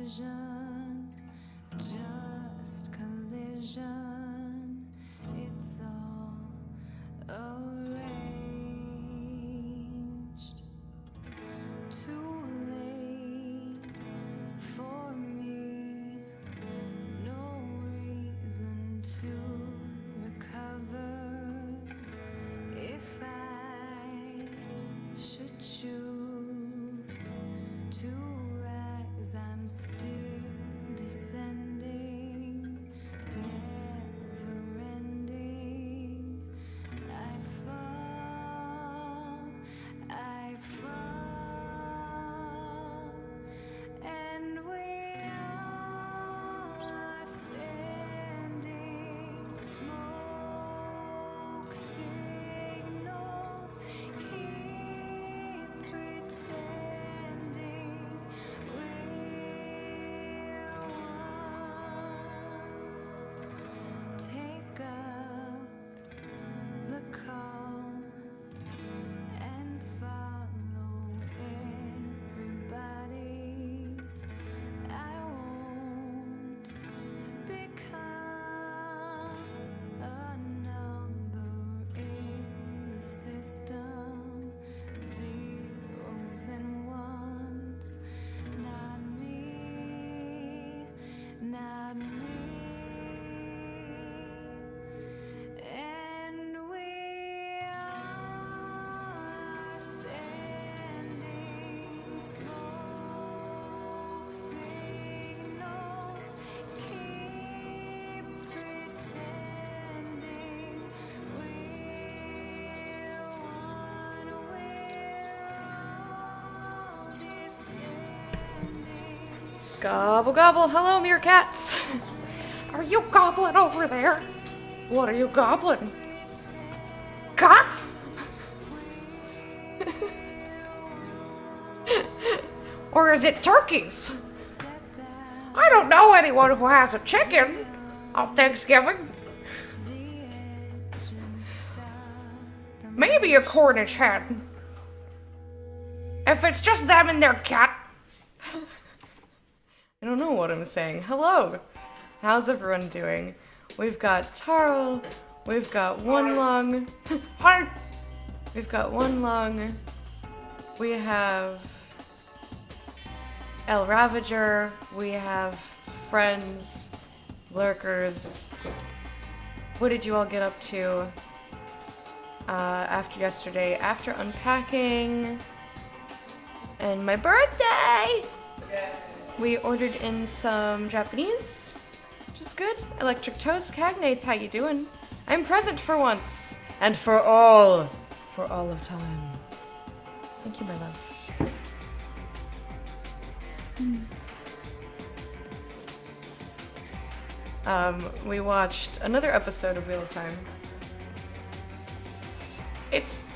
vision, just collision. It's all arranged. Too late for me. No reason to recover. If I should choose to rise, I'm still descending, never ending. I fall, and we are sending smoke signals. Keep pretending we're one. Take up the call and follow everybody. I won't become a number in the system. Zeros and ones, not me, not me. And we are sending smoke signals. Keep pretending we're one. We're all descending. Gobble gobble, hello meerkats. Are you gobbling over there? What are you gobbling? Cocks? Or is it turkeys? I don't know anyone who has a chicken on Thanksgiving. Maybe a Cornish hen. If it's just them and their cat. I don't know what I'm saying. Hello. How's everyone doing? We've got Tarl. We've got One Lung. Hi. We've got One Lung. We have El Ravager. We have friends, lurkers. What did you all get up to after yesterday? After unpacking and my birthday, we ordered in some Japanese, which is good. Electric toast. Cagnath, how you doing? I'm present for once and for all of time. Thank you, my love. We watched another episode of Wheel of Time. It's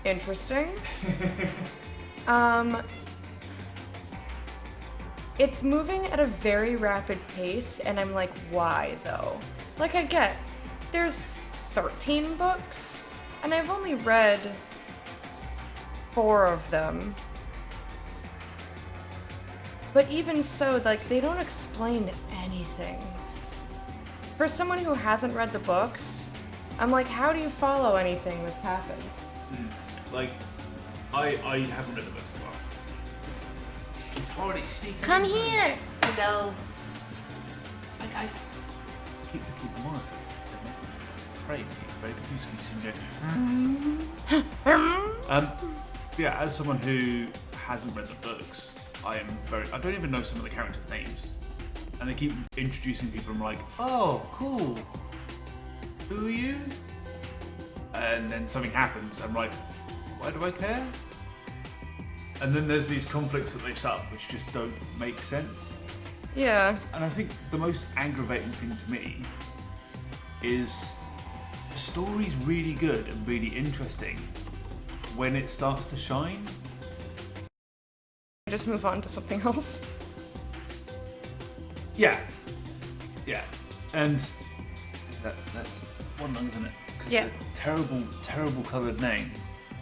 interesting. It's moving at a very rapid pace, and I'm like, why though? Like, I get, there's 13 books, and I've only read 4 of them. But even so, like, they don't explain anything. For someone who hasn't read the books, I'm like, how do you follow anything that's happened? Like, I haven't read the books as well. Already sneaking. Come here! Hello. Hi guys. Keep the monitor. Right, very confused. Yeah, as someone who hasn't read the books, I don't even know some of the characters' names. And they keep introducing people and I'm like, oh, cool. Who are you? And then something happens, I'm like, why do I care? And then there's these conflicts that they've set up which just don't make sense. Yeah. And I think the most aggravating thing to me is the story's really good and really interesting when it starts to shine. Just move on to something else. Yeah. And that's One Lung, isn't it? 'Cause Yeah. the terrible coloured name.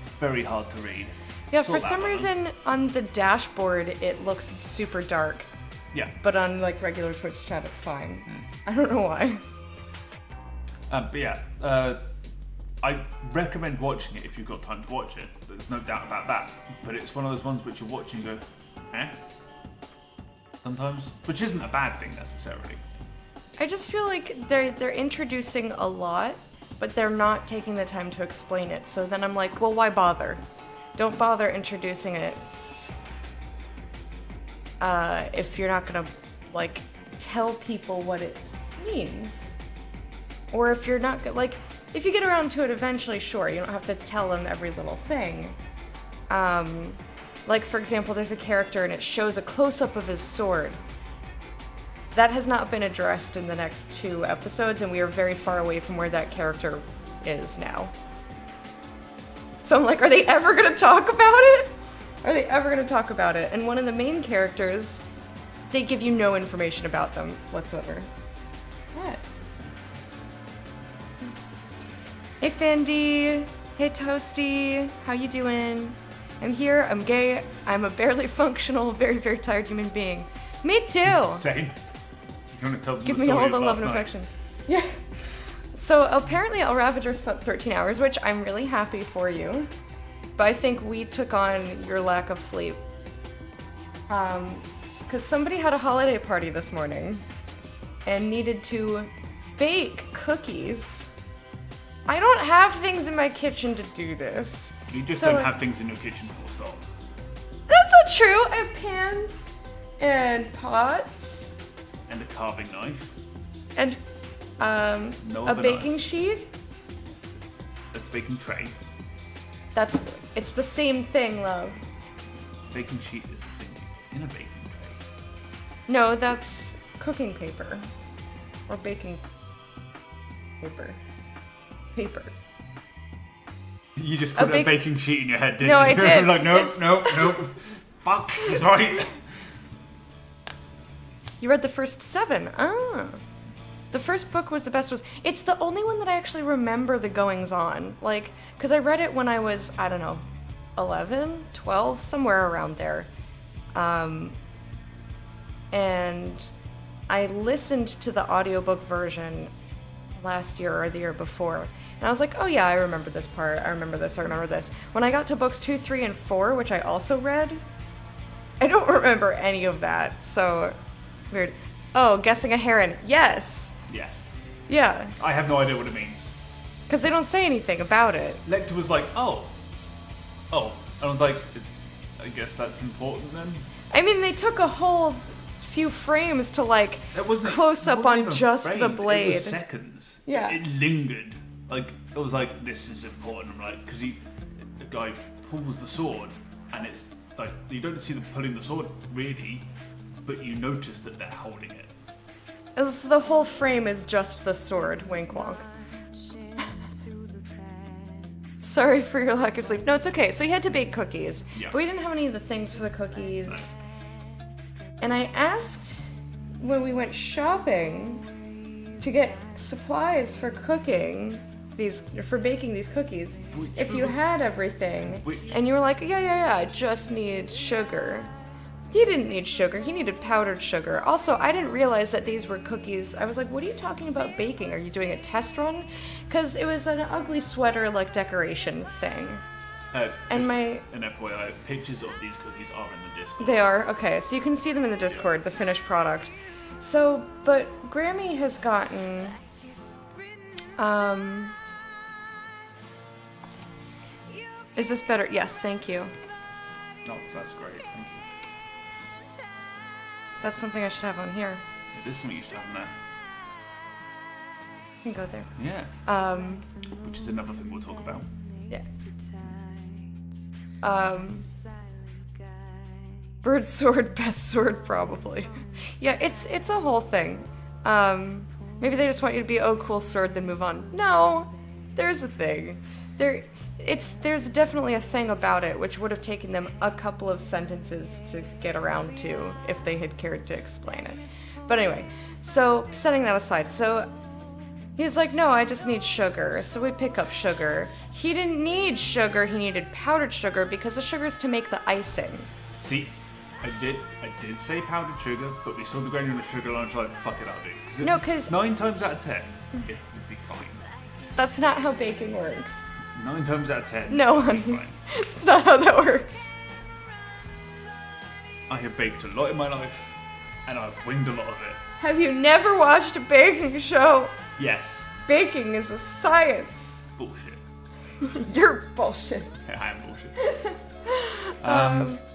It's very hard to read. Yeah, Saw for that some one. reason on the dashboard it looks super dark. Yeah. But on like regular Twitch chat, it's fine. I don't know why. But yeah, I recommend watching it if you've got time to watch it. There's no doubt about that. But it's one of those ones which you watch and you go, eh? Sometimes, which isn't a bad thing necessarily. I just feel like they're introducing a lot, but they're not taking the time to explain it. So then I'm like, well, why bother? Don't bother introducing it if you're not gonna like tell people what it means, or if you're not like, if you get around to it eventually, sure, you don't have to tell them every little thing. Like for example, there's a character and it shows a close-up of his sword. That has not been addressed in the next 2 episodes, and we are very far away from where that character is now. So I'm like, are they ever gonna talk about it? Are they ever gonna talk about it? And one of the main characters, they give you no information about them whatsoever. What? Hey Fendi, hey Toasty, how you doing? I'm here, I'm gay, I'm a barely functional, very, very tired human being. Me too! Same. You want to tell them Give the me story all of the love last and night? affection. Yeah. So apparently El Ravager slept 13 hours, which I'm really happy for you. But I think we took on your lack of sleep. Because somebody had a holiday party this morning and needed to bake cookies. I don't have things in my kitchen to do this. You just So, don't have things in your kitchen full stop. That's not true. I have pans and pots And a carving knife. and No a other baking knives. sheet. That's baking tray. It's the same thing, love. Baking sheet is a thing in a baking tray. No, that's cooking paper. Or baking paper. Paper. You just called it a bake- baking sheet in your head, didn't No, you? I did. Like, nope, It's- nope, nope. Fuck, he's right. You read the first 7. Ah. The first book was the best. It's the only one that I actually remember the goings on. Like, because I read it when I was, I don't know, 11, 12, somewhere around there. And I listened to the audiobook version last year or the year before. And I was like, oh yeah, I remember this part. I remember this. I remember this. When I got to books 2, 3, and 4, which I also read, I don't remember any of that. So, weird. Oh, guessing a heron. Yes. Yes. Yeah. I have no idea what it means. Because they don't say anything about it. Lecter was like, oh. And I was like, I guess that's important then? I mean, they took a whole few frames to like It wasn't close it up wasn't on even just the frames, blade. It was seconds. Yeah. It lingered. Like, it was like, this is important. I'm like, because the guy pulls the sword, and it's like, you don't see them pulling the sword really, but you notice that they're holding it. It's, the whole frame is just the sword. Wink wonk. Sorry for your lack of sleep. No, it's okay. So you had to bake cookies. Yeah. But we didn't have any of the things for the cookies. And I asked when we went shopping to get supplies for cooking for baking these cookies, if you had everything. And you were like, yeah, I just need sugar. He didn't need sugar, he needed powdered sugar. Also, I didn't realize that these were cookies. I was like, what are you talking about baking? Are you doing a test run? Because it was an ugly sweater, like, decoration thing. And Just my... an FYI, pictures of these cookies are in the Discord. They are? Okay, so you can see them in the Discord, the finished product. So, but Grammy has gotten... Is this better? Yes, thank you. Oh, that's great. Thank you. That's something I should have on here. It is something you should have in there. You can go there. Yeah. Which is another thing we'll talk about. Yeah. Bird sword, best sword, probably. Yeah, it's a whole thing. Maybe they just want you to be, oh, cool sword, then move on. No, there's a thing. There's definitely a thing about it, which would have taken them a couple of sentences to get around to if they had cared to explain it. But anyway, so setting that aside, so he's like, no, I just need sugar. So we pick up sugar. He didn't need sugar, he needed powdered sugar because the sugar's to make the icing. See, I did say powdered sugar, but we saw the granular sugar and I was like, fuck it, I'll do it. No, 'cause 9 times out of 10, it would be fine. That's not how baking works. 9 times out of 10. No, it'd honey. be fine. It's not how that works. I have baked a lot in my life, and I've winged a lot of it. Have you never watched a baking show? Yes. Baking is a science. Bullshit. You're bullshit. I am bullshit.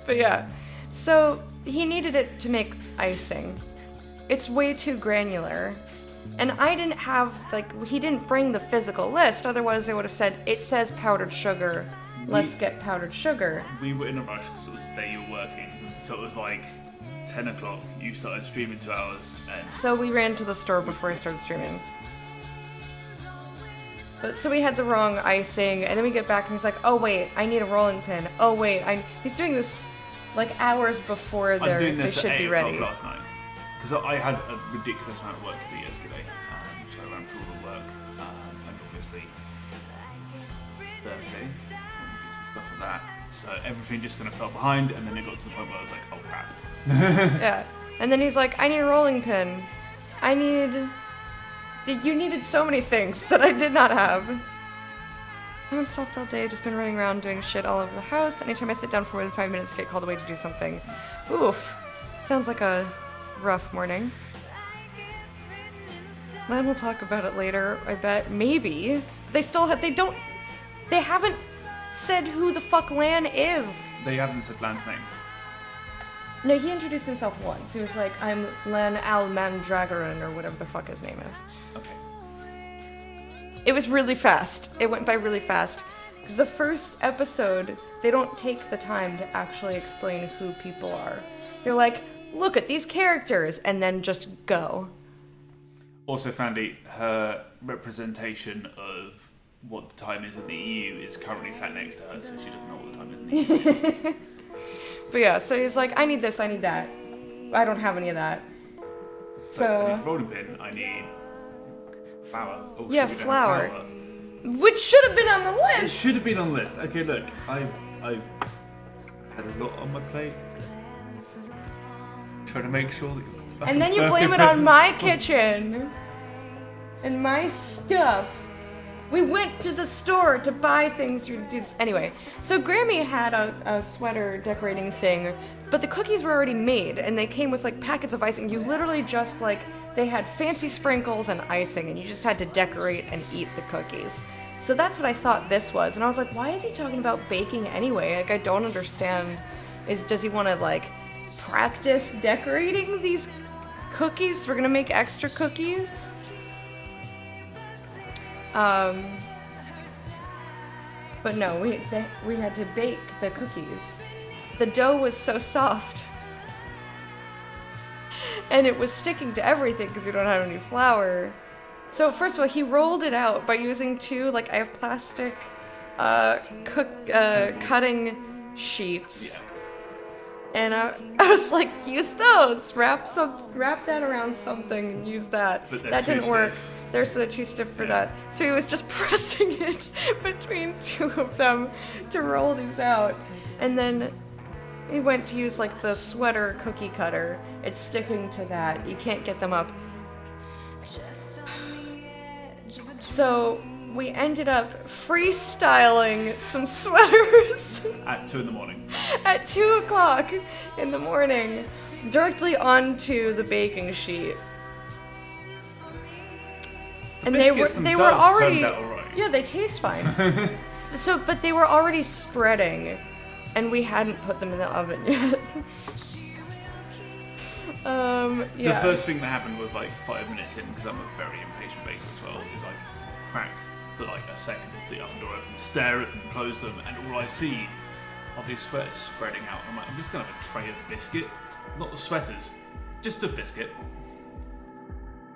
But yeah, so he needed it to make icing. It's way too granular. And I didn't have, he didn't bring the physical list, otherwise they would have said, it says powdered sugar, let's get powdered sugar. We were in a rush because it was the day you were working, so it was like 10 o'clock, you started streaming 2 hours, and So we ran to the store before I started streaming. But so we had the wrong icing, and then we get back and he's like, oh wait, I need a rolling pin. Oh wait, he's doing this hours before I'm doing they this should at be 8 ready. o'clock last night. Because I had a ridiculous amount of work to do yesterday, so I ran through all the work, and obviously Thursday, and stuff like that. So everything just kind of fell behind, and then it got to the point where I was like, oh crap. Yeah. And then he's like, I need a rolling pin. You needed so many things that I did not have. I haven't stopped all day, just been running around doing shit all over the house. Anytime I sit down for more than 5 minutes, I get called away to do something. Oof. Sounds like a rough morning. Then we'll talk about it later, I bet. Maybe. They haven't said who the fuck Lan is. They haven't said Lan's name. No, he introduced himself once. He was like, I'm Lan Almandragoran, or whatever the fuck his name is. Okay. It was really fast. It went by really fast. Because the first episode, they don't take the time to actually explain who people are. They're like, look at these characters, and then just go. Also, Fandy, her representation of what the time is in the EU is currently sat next to her, so she doesn't know what the time is in the EU. But yeah, so he's like, I need this, I need that. I don't have any of that. So I need a rolling pin, I need flour. Oh, Yeah, shit, we don't have flour. flour. Which should have been on the list! It should have been on the list. Okay, look, I've had a lot on my plate. Trying to make sure that. And then you blame it on my kitchen and my stuff. We went to the store to buy things. Anyway, so Grammy had a sweater decorating thing, but the cookies were already made, and they came with packets of icing. You literally just they had fancy sprinkles and icing, and you just had to decorate and eat the cookies. So that's what I thought this was, and I was like, why is he talking about baking anyway? I don't understand. Does he want to practice decorating these cookies? We're gonna make extra cookies. But no, we had to bake the cookies. The dough was so soft. And it was sticking to everything because we don't have any flour. So first of all, he rolled it out by using two, I have plastic cutting sheets. Yeah. And I was like, use those. Wrap that around something and use that. But That too didn't work. stiff. They're so too stiff for that. So he was just pressing it between two of them to roll these out. And then he went to use the sweater cookie cutter. It's sticking to that. You can't get them up. So we ended up freestyling some sweaters. At 2 in the morning. At 2 o'clock in the morning, directly onto the baking sheet. And they were Biscuits already themselves turned out all right. Yeah, they taste fine. But they were already spreading, and we hadn't put them in the oven yet. Yeah. The first thing that happened was 5 minutes in, because I'm a very impatient baker as well, is crack for a second, the oven door open, stare at them, close them, and all I see are these sweaters spreading out. I'm like, I'm just gonna have a tray of biscuit, not the sweaters, just a biscuit.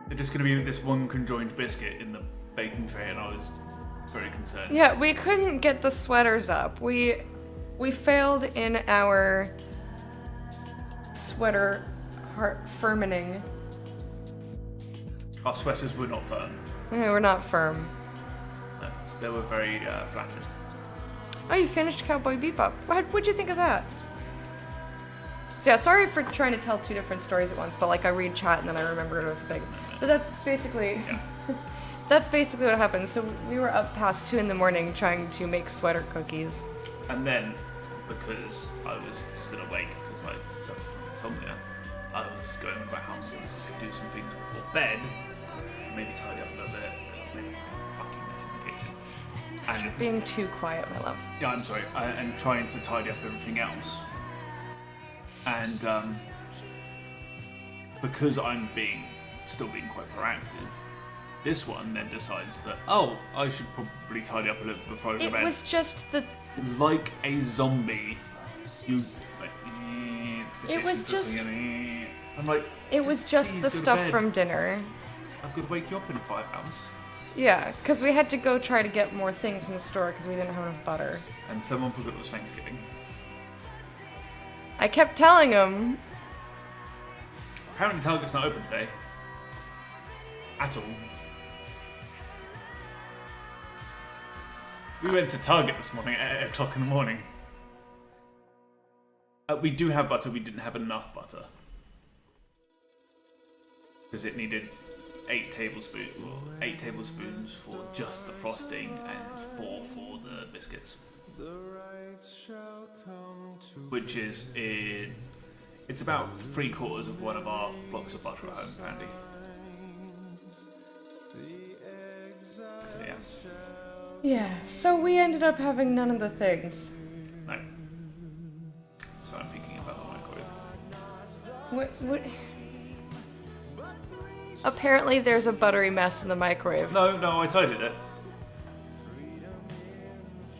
They're just gonna be this one conjoined biscuit in the baking tray, and I was very concerned. Yeah, we couldn't get the sweaters up. We failed in our sweater firming. Our sweaters were not firm. They were not firm. No, they were very flaccid. Oh, you finished Cowboy Bebop. What'd you think of that? So yeah, sorry for trying to tell two different stories at once, but like I read chat and then I remember everything. But that's basically that's basically what happened. So we were up past 2 in the morning trying to make sweater cookies. And then, because I was still awake, because I suffered from insomnia, I was going to my house to do some things before bed, maybe tidy up a little bit, because I've made a fucking mess in the kitchen. And Being too quiet, my love. yeah, I'm sorry, and trying to tidy up everything else. And because I'm still being quite proactive, this one then decides that, oh, I should probably tidy up a little before I go to bed. It was just the. Like a zombie, you like. It was just. I'm like. It was just please the go to stuff bed. from dinner. I've got to wake you up in 5 hours. Yeah, because we had to go try to get more things in the store because we didn't have enough butter. And someone forgot it was Thanksgiving. I kept telling him. Apparently Target's not open today. At all. We went to Target this morning at 8 o'clock in the morning. We do have butter, we didn't have enough butter. Because it needed 8 tablespoons for just the frosting and 4 for the biscuits. Which is it's about 3/4 of one of our blocks of butter at home, Andy. So yeah. Yeah, so we ended up having none of the things. No. So I'm thinking about the microwave. What? Apparently there's a buttery mess in the microwave. No, I tidied it.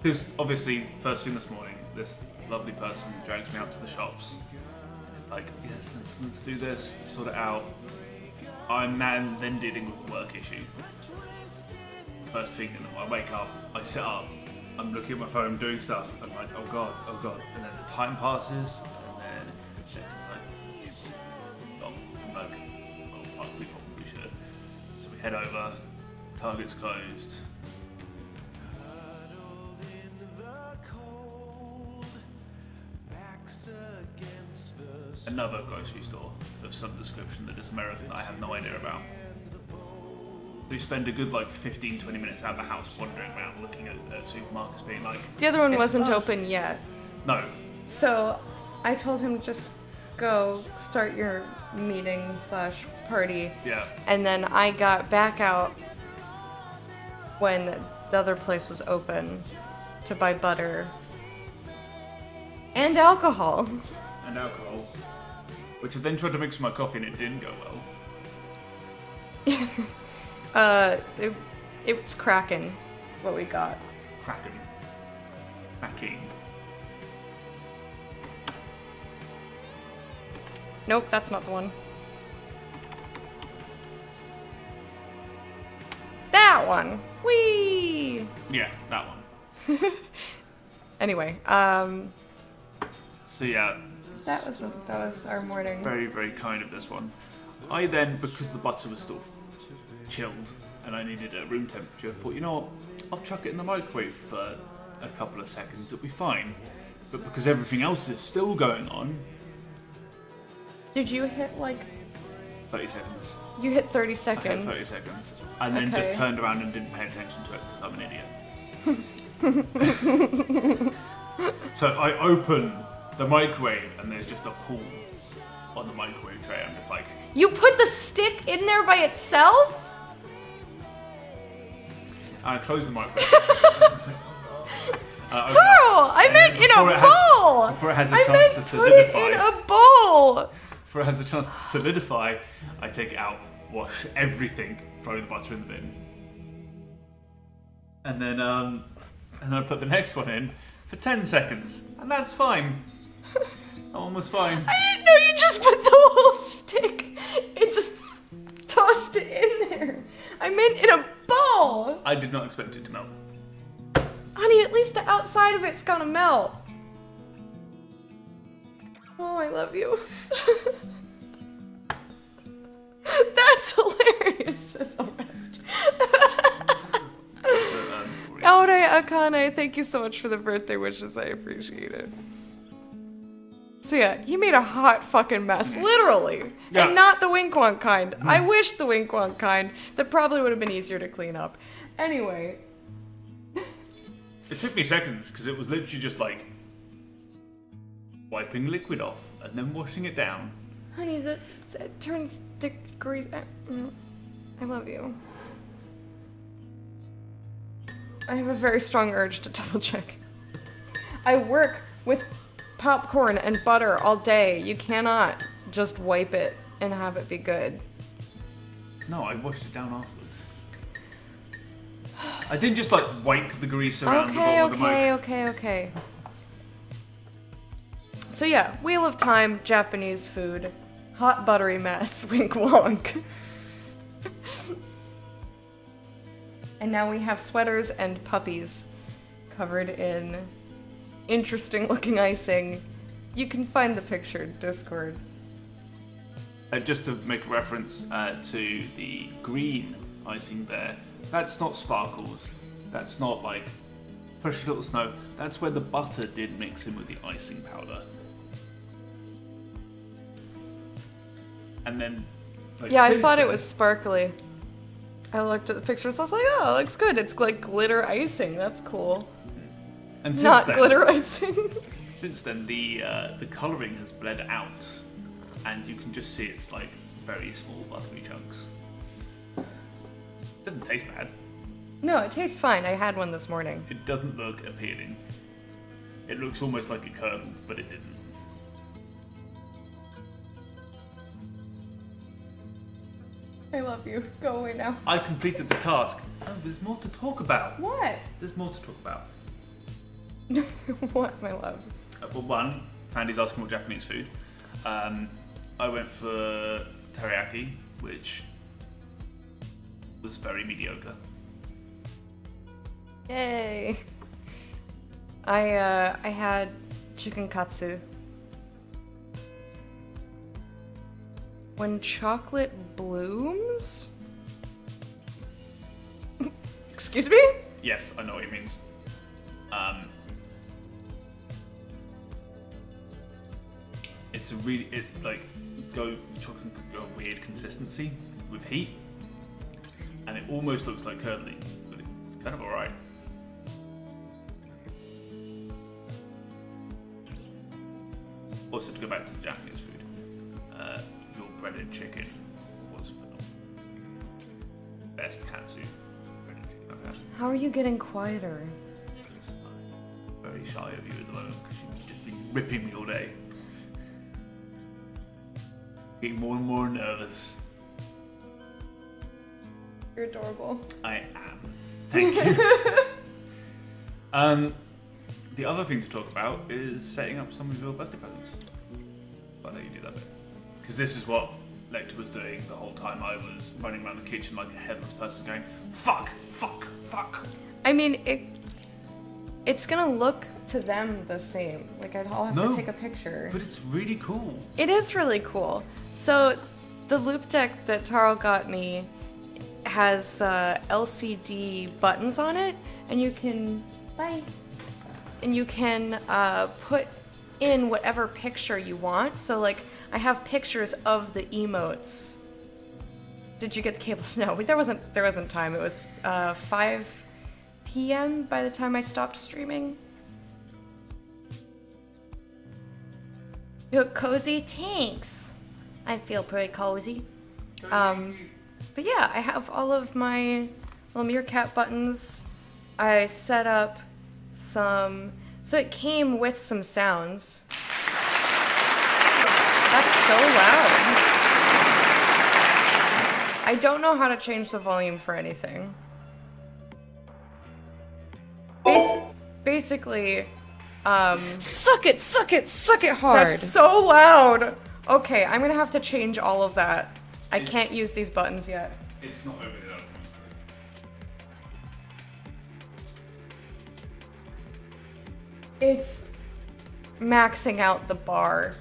Because obviously, first thing this morning, this lovely person drags me out to the shops. And it's like, yes, let's do this, let's sort it out. I'm then dealing with a work issue. First thing, I wake up, I sit up, I'm looking at my phone, doing stuff. I'm like, oh god. And then the time passes, and then it's like, oh, fuck, we probably should. So we head over, Target's closed. Another grocery store of some description that is American that I have no idea about. We spend a good 15-20 minutes out of the house wandering around looking at supermarkets being like... The other one "Yes, wasn't open yet. No. So I told him just go start your meeting / party. Yeah. And then I got back out when the other place was open to buy butter and alcohol. And alcohol. Which I then tried to mix with my coffee and it didn't go well. It's Kraken, what we got. Cracking. Nope, that's not the one. That one! Whee! Yeah, that one. Anyway, So yeah. that was our morning. Very, very kind of this one. I then, because the butter was still chilled and I needed a room temperature, thought, you know what, I'll chuck it in the microwave for a couple of seconds, it'll be fine. But because everything else is still going on... Did you hit 30 seconds. You hit 30 I hit seconds. 30 seconds. And then Okay. just turned around and didn't pay attention to it because I'm an idiot. So I open the microwave and there's just a pool on the microwave tray. I'm just like... You put the stick in there by itself? I close the microwave. Taro! I meant in a bowl! Before it has a I chance meant to put it solidify. in a bowl! Before it has a chance to solidify, I take it out, wash everything, throw the butter in the bin. And then I put the next one in for 10 seconds. And that's fine. That one was fine. I didn't know you just put the whole stick. It just tossed it in there. I meant in a bowl. I did not expect it to melt. Honey, at least the outside of it's gonna melt. Oh, I love you. That's hilarious. Aure Akane, thank you so much for the birthday wishes. I appreciate it. So yeah, he made a hot fucking mess, literally. Yeah. And not the wink wonk kind. I wish the wink wonk kind. That probably would have been easier to clean up. Anyway. It took me seconds because it was literally just like wiping liquid off and then washing it down. Honey, it turns degrees. I love you. I have a very strong urge to double check. I work with popcorn and butter all day. You cannot just wipe it and have it be good. No, I washed it down afterwards. I didn't just like wipe the grease around the bottom of the mic. Okay. So yeah, Wheel of Time, Japanese food, hot buttery mess, wink wonk. And now we have sweaters and puppies covered in interesting looking icing. You can find the picture in Discord. Just to make a reference to the green icing there, that's not sparkles. That's not like fresh little snow. That's where the butter did mix in with the icing powder. And then, like, Yeah, I thought it was sparkly. I looked at the pictures, I was like, oh, it looks good. It's like glitter icing. That's cool. And since Not then, glitter icing. Since then, the colouring has bled out, and you can just see it's like very small buttery chunks. Doesn't taste bad. No, it tastes fine. I had one this morning. It doesn't look appealing. It looks almost like it curdled, but it didn't. I love you. Go away now. I completed the task. Oh, there's more to talk about. What? There's more to talk about. What, my love? Well, one, Fandy's asking what Japanese food. I went for teriyaki, which was very mediocre. Yay. I had chicken katsu. When chocolate blooms? Excuse me? Yes, I know what it means. It's a really, chocolate could go a weird consistency with heat, and it almost looks like curdling, but it's kind of alright. Also, to go back to the Japanese food, your breaded chicken was phenomenal. Best katsu breaded chicken I've had. How are you getting quieter? Because I'm very shy of you at the moment because you've just been ripping me all day. Getting more and more nervous. You're adorable. I am. Thank you. The other thing to talk about is setting up some of your birthday presents. I'll let you do that bit. Because this is what Lecter was doing the whole time I was running around the kitchen like a headless person going, fuck, fuck, fuck. I mean, it's gonna look to them the same. Like, I'll have to take a picture. But it's really cool. It is really cool. So, the loop deck that Taro got me has LCD buttons on it, and you can put in whatever picture you want. So, like, I have pictures of the emotes. Did you get the cables? No, there wasn't time. It was 5 p.m. by the time I stopped streaming. You look cozy? Thanks. I feel pretty cozy. But yeah, I have all of my little Meerkat buttons. I set up some... So it came with some sounds. That's so loud. I don't know how to change the volume for anything. Basically, suck it hard. That's so loud. Okay, I'm gonna have to change all of that. I can't use these buttons yet. It's not over there. It's maxing out the bar.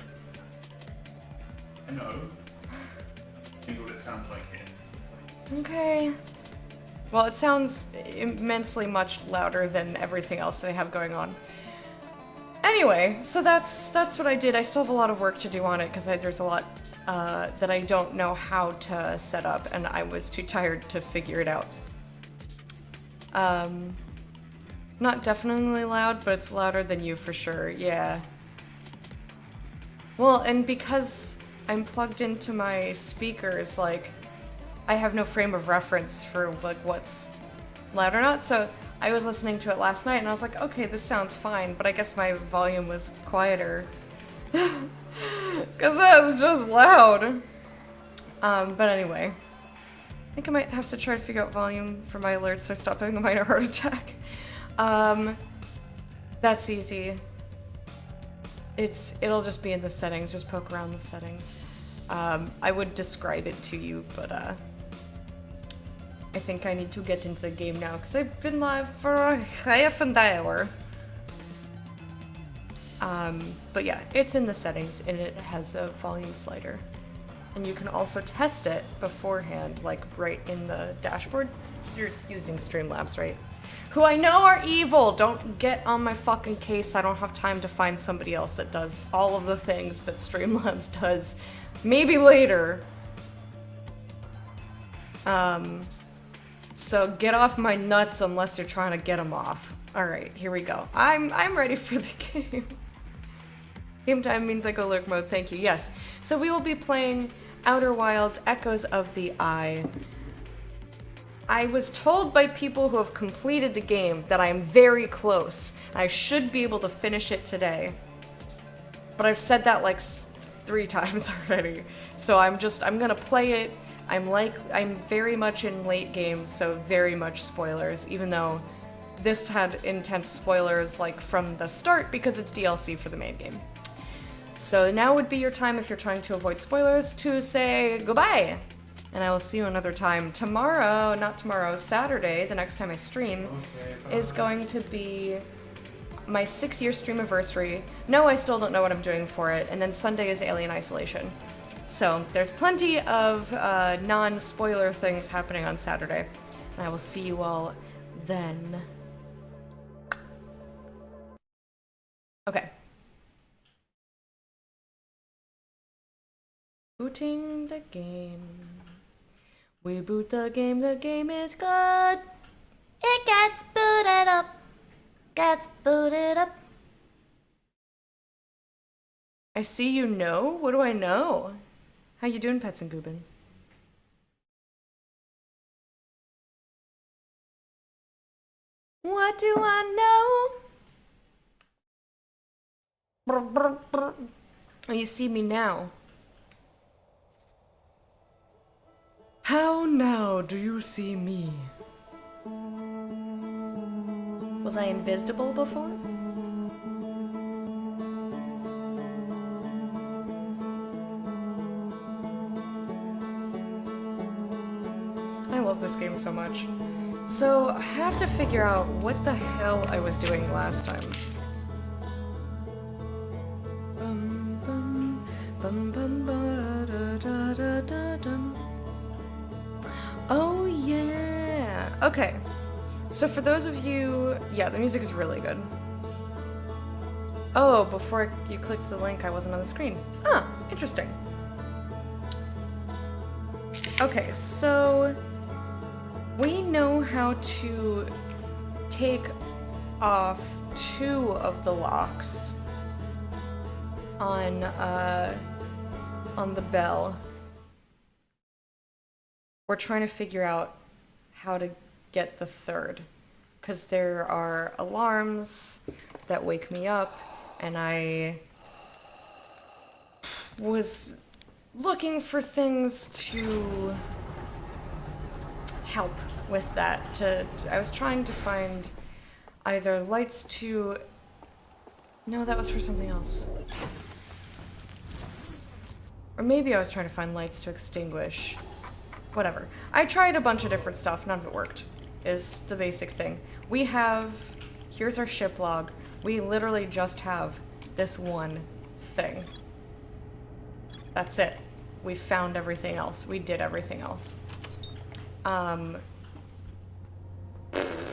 I know. Think what it sounds like here. Okay. Well, it sounds immensely much louder than everything else they have going on. Anyway. anyway, so that's what I did. I still have a lot of work to do on it because there's a lot that I don't know how to set up, and I was too tired to figure it out. Not definitely loud, but it's louder than you for sure, yeah. Well, and because I'm plugged into my speakers, like, I have no frame of reference for, like, what's loud or not, so I was listening to it last night and I was like, okay, this sounds fine, but I guess my volume was quieter. Because that's just loud. But anyway. I think I might have to try to figure out volume for my alerts so I stop having a minor heart attack. That's easy. It'll just be in the settings, just poke around the settings. I would describe it to you, but I think I need to get into the game now because I've been live for a half an hour. But yeah, it's in the settings and it has a volume slider. And you can also test it beforehand, like right in the dashboard. You're using Streamlabs, right? Who I know are evil! Don't get on my fucking case. I don't have time to find somebody else that does all of the things that Streamlabs does. Maybe later. So get off my nuts unless you're trying to get them off. Alright, here we go. I'm ready for the game. Game time means I go lurk mode, thank you. Yes. So we will be playing Outer Wilds Echoes of the Eye. I was told by people who have completed the game that I am very close. I should be able to finish it today. But I've said that like 3 times already. So I'm gonna play it. I'm very much in late games, so very much spoilers, even though this had intense spoilers like from the start because it's DLC for the main game. So now would be your time, if you're trying to avoid spoilers, to say goodbye. And I will see you another time. Tomorrow, not tomorrow, Saturday, the next time I stream, is going to be my 6-year streamiversary. No, I still don't know what I'm doing for it. And then Sunday is Alien Isolation. So there's plenty of non-spoiler things happening on Saturday. And I will see you all then. Okay. Booting the game. We boot the game is good. It gets booted up. Gets booted up. I see you know? What do I know? How you doing, Pets and Goobin? What do I know? Oh, you see me now. How now do you see me? Was I invisible before? I love this game so much. So, I have to figure out what the hell I was doing last time. Oh yeah! Okay. So for those of you... Yeah, the music is really good. Oh, before you clicked the link, I wasn't on the screen. Ah, interesting. Okay, so... we know how to take off 2 of the locks on the bell. We're trying to figure out how to get the 3rd, because there are alarms that wake me up, and I was looking for things to help with that. I was trying to find either lights to... No, that was for something else. Or maybe I was trying to find lights to extinguish. Whatever. I tried a bunch of different stuff, none of it worked, is the basic thing. We have... Here's our ship log. We literally just have this one thing. That's it. We found everything else. We did everything else.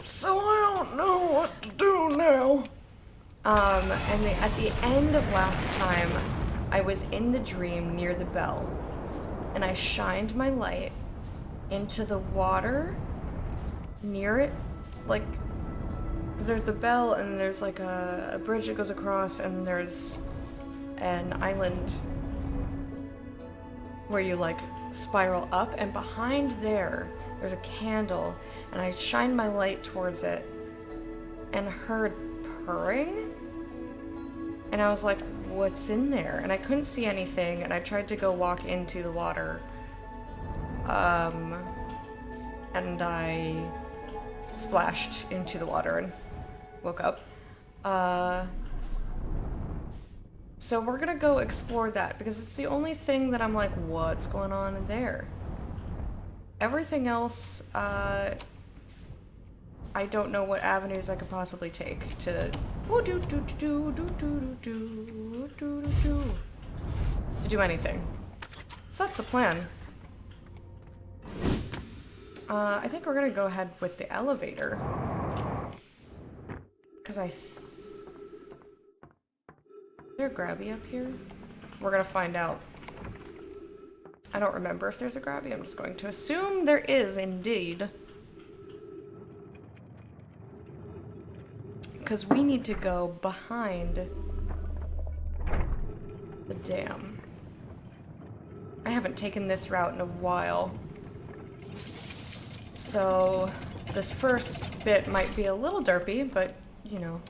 So I don't know what to do now. At the end of last time, I was in the dream near the bell, and I shined my light into the water near it, like, because there's the bell and there's like a bridge that goes across, and there's an island where you like spiral up, and behind there's a candle, and I shined my light towards it and heard purring, and I was like, what's in there? And I couldn't see anything, and I tried to go walk into the water, and I splashed into the water and woke up. So we're gonna go explore that, because it's the only thing that I'm like, what's going on in there? Everything else, I don't know what avenues I could possibly take to do anything. So that's the plan. I think we're gonna go ahead with the elevator, because is there a grabby up here? We're gonna find out. I don't remember if there's a grabby. I'm just going to assume there is indeed. Because we need to go behind the dam. I haven't taken this route in a while. So this first bit might be a little derpy, but you know.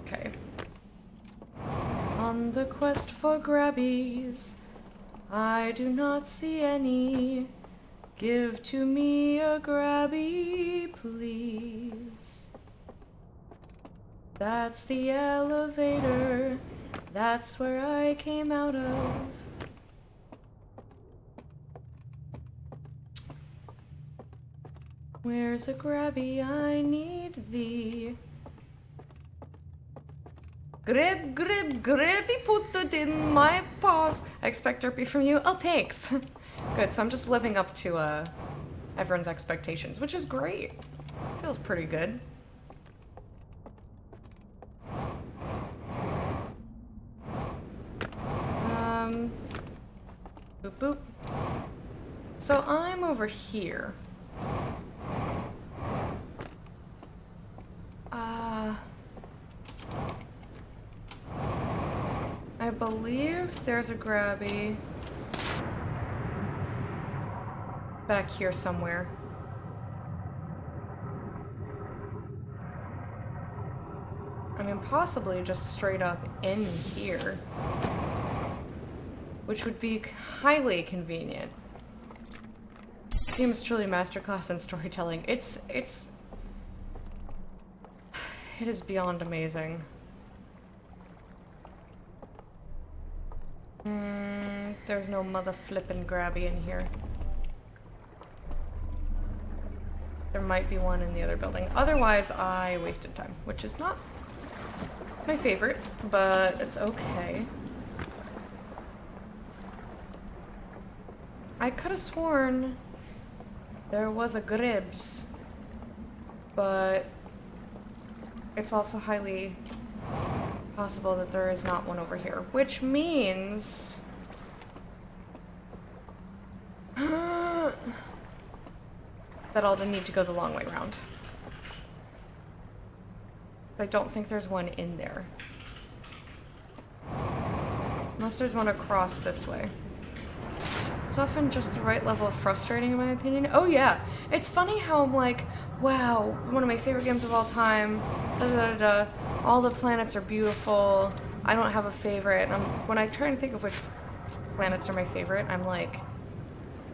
Okay. On the quest for grabbies, I do not see any. Give to me a grabby, please. That's the elevator. That's where I came out of. Where's a grabby? I need thee. Grab, grab, grabby, put it in my paws. I expect derpy from you. Oh, thanks. Good, so I'm just living up to everyone's expectations, which is great. Feels pretty good. Boop boop. So I'm over here. I believe there's a grabby back here somewhere. I mean, possibly just straight up in here, which would be highly convenient. Seems truly masterclass in storytelling. It is beyond amazing. There's no mother flippin' grabby in here. There might be one in the other building. Otherwise, I wasted time, which is not my favorite, but it's okay. I could have sworn there was a Gribs, but it's also highly possible that there is not one over here, which means that I'll need to go the long way around. I don't think there's one in there. Unless there's one across this way. It's often just the right level of frustrating in my opinion. Oh yeah, it's funny how I'm like, wow, one of my favorite games of all time, da da da da, all the planets are beautiful, I don't have a favorite, and when I try to think of which planets are my favorite, I'm like,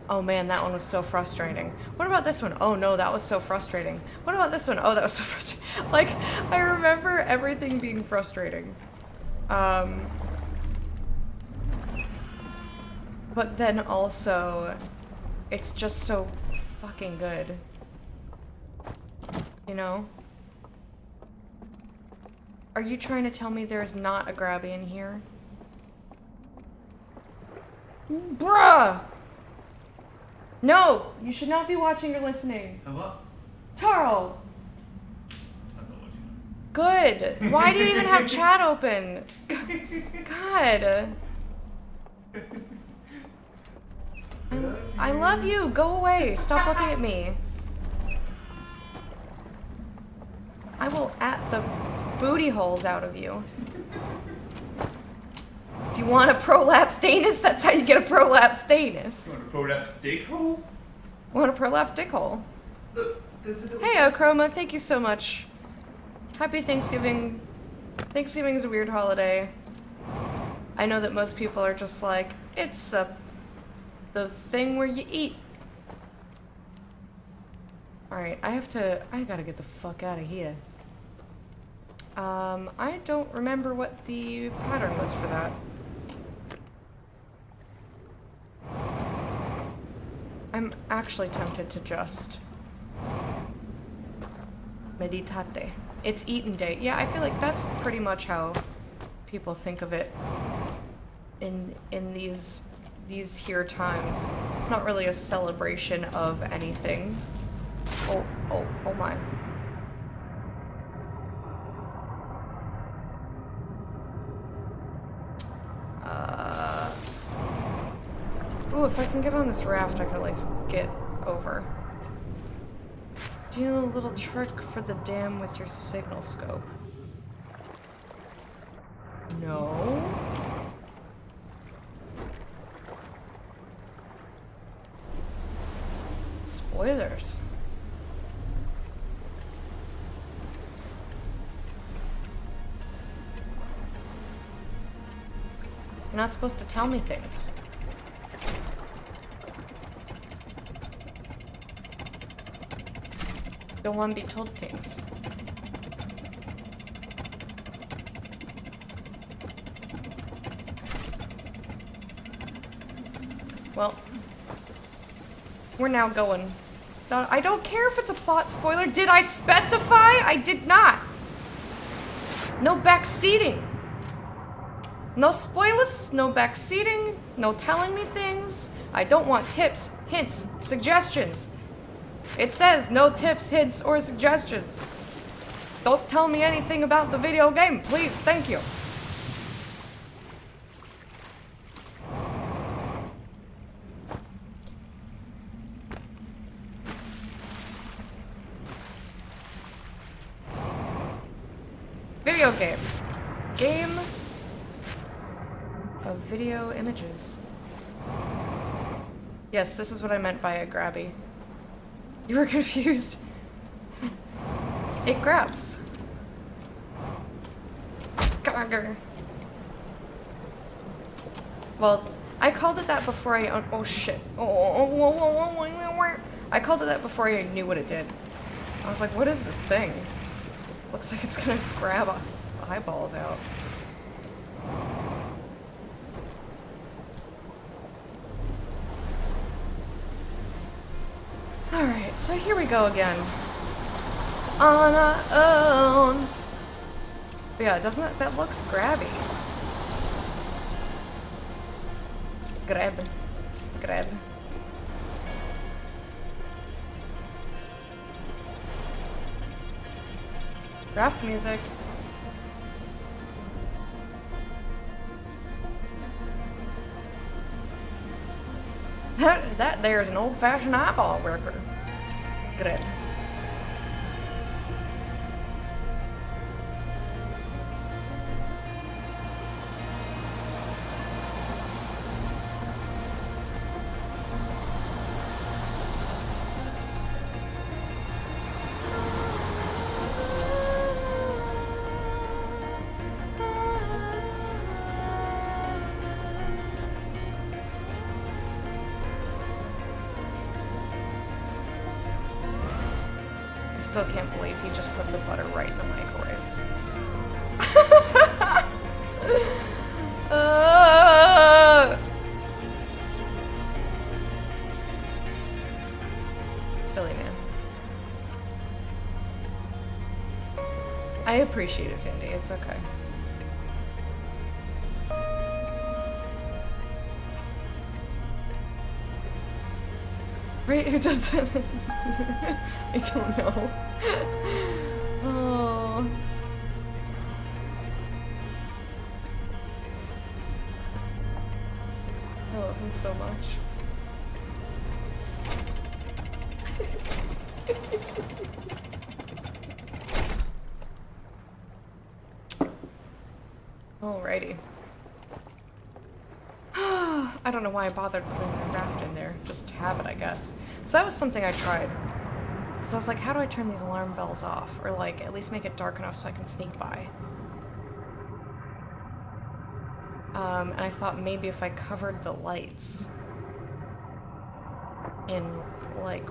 oh man, that one was so frustrating. What about this one? Oh no, that was so frustrating. What about this one? Oh, that was so frustrating. Like, I remember everything being frustrating. But then also, it's just so fucking good. You know? Are you trying to tell me there's not a grabby in here? Bruh! No! You should not be watching or listening. What? Taro! I'm not watching it. Good. Why do you even have chat open? God. I love you. Go away. Stop looking at me. I will at the booty holes out of you. Do you want a prolapse anus? That's how you get a prolapse anus. You want to prolapse dick hole? Want a prolapse dick hole? Look, there's a little... Hey, Ochroma, thank you so much. Happy Thanksgiving. Thanksgiving is a weird holiday. I know that most people are just like, it's the thing where you eat. Alright, I gotta get the fuck out of here. I don't remember what the pattern was for that. I'm actually tempted to just meditate. It's eaten day. Yeah, I feel like that's pretty much how people think of it in these here times. It's not really a celebration of anything. Oh my. Ooh, if I can get on this raft, I can at least get over. Do you know a little trick for the dam with your signal scope? No. Spoilers. You're not supposed to tell me things. Don't want to be told things. Well, we're now going. I don't care if it's a plot spoiler. Did I specify? I did not. No backseating. No spoilers, no backseating, no telling me things. I don't want tips, hints, suggestions. It says no tips, hints, or suggestions. Don't tell me anything about the video game, please, thank you. Video game. Game of video images. Yes, this is what I meant by a grabby. You were confused. It grabs. Gagger. Well, I called it that before I... Oh, shit. I called it that before I knew what it did. I was like, what is this thing? Looks like it's gonna grab eyeballs out. Alright, so here we go again. On our own. But yeah, doesn't it? That looks grabby. Grab. Grab. Raft music. That there's an old-fashioned eyeball worker. Good. Still can't believe he just put the butter right in the microwave. Silly mans. I appreciate it, Findy. It's okay. Right? Who does that? I don't know. Oh. I love him so much. Alrighty. I don't know why I bothered putting the raft in there. Just have it, I guess. So that was something I tried. So I was like, how do I turn these alarm bells off? Or like, at least make it dark enough so I can sneak by. And I thought maybe if I covered the lights in, like,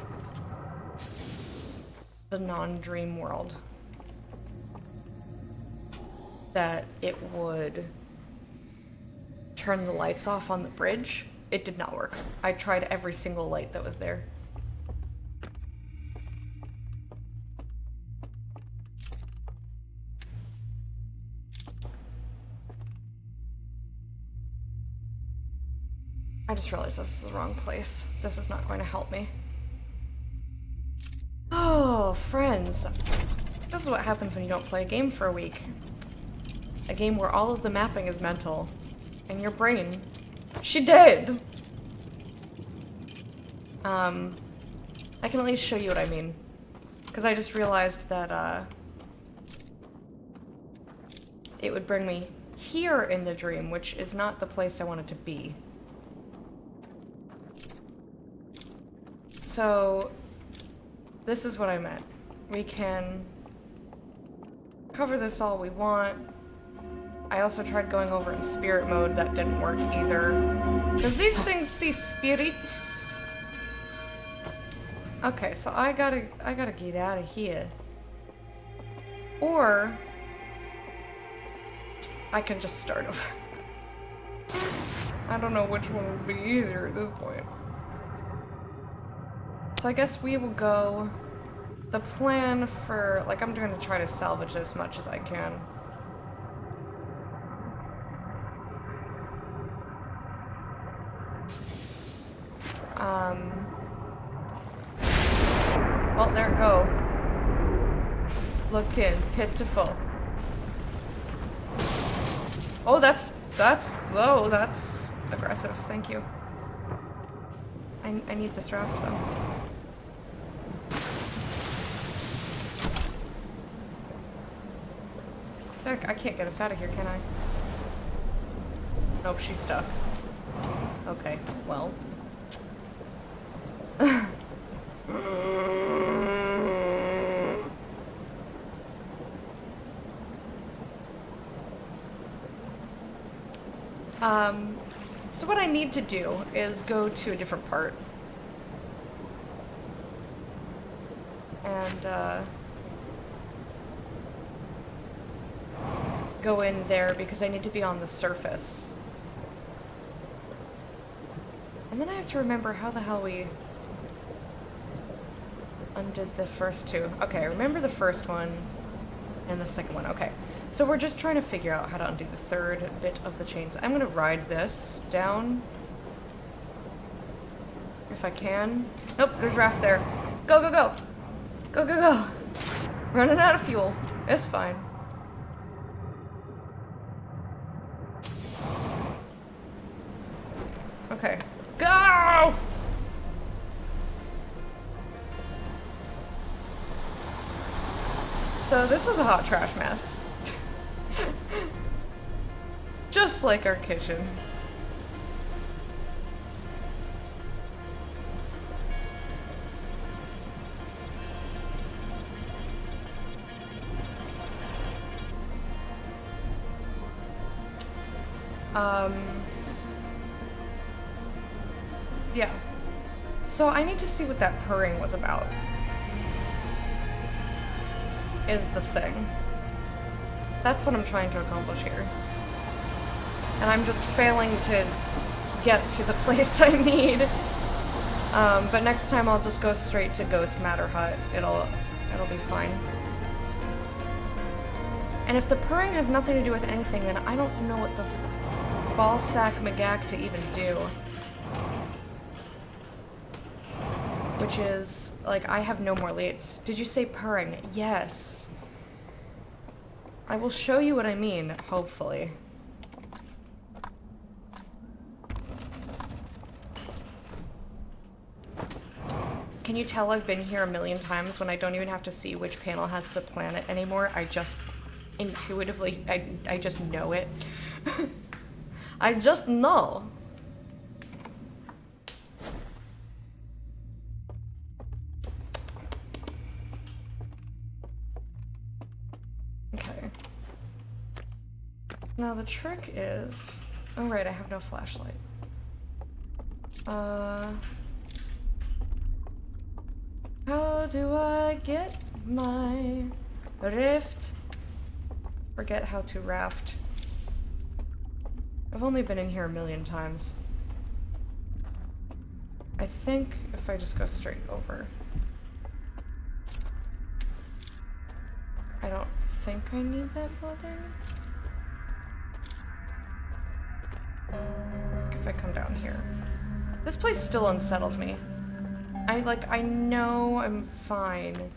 the non-dream world, that it would turn the lights off on the bridge. It did not work. I tried every single light that was there. I just realized this is the wrong place. This is not going to help me. Oh, friends. This is what happens when you don't play a game for a week. A game where all of the mapping is mental. And your brain. She did! I can at least show you what I mean. Because I just realized that, it would bring me here in the dream, which is not the place I wanted to be. So, this is what I meant. We can cover this all we want. I also tried going over in spirit mode. That didn't work either. Because these things see spirits. Okay, so I gotta get out of here. Or I can just start over. I don't know which one would be easier at this point. So I guess we will go. The plan for, like, I'm going to try to salvage as much as I can. Well, there it go. Looking pitiful. Oh, that's aggressive. Thank you. I need this raft though. Heck, I can't get us out of here, can I? Nope, she's stuck. Okay, well. So what I need to do is go to a different part. And, go in there because I need to be on the surface. And then I have to remember how the hell we undid the first two. Okay, I remember the first one and the second one. Okay, so we're just trying to figure out how to undo the third bit of the chains. I'm gonna ride this down if I can. Nope, there's raft there. Go, go, go! Go, go, go! Running out of fuel. It's fine. Okay. Go! So this was a hot trash mess. Just like our kitchen. Yeah. So I need to see what that purring was about. Is the thing. That's what I'm trying to accomplish here. And I'm just failing to get to the place I need. But next time I'll just go straight to Ghost Matter Hut. It'll be fine. And if the purring has nothing to do with anything, then I don't know what the ballsack magak to even do. which is, like, I have no more leads. Did you say purring? Yes. I will show you what I mean, hopefully. Can you tell I've been here a million times when I don't even have to see which panel has the planet anymore? I just intuitively, I just know it. I just know. Okay. Now the trick is... Oh right, I have no flashlight. How do I get my rift? Forget how to raft. I've only been in here a million times. I think if I just go straight over. I don't think I need that building. If I come down here. This place still unsettles me. I know I'm fine,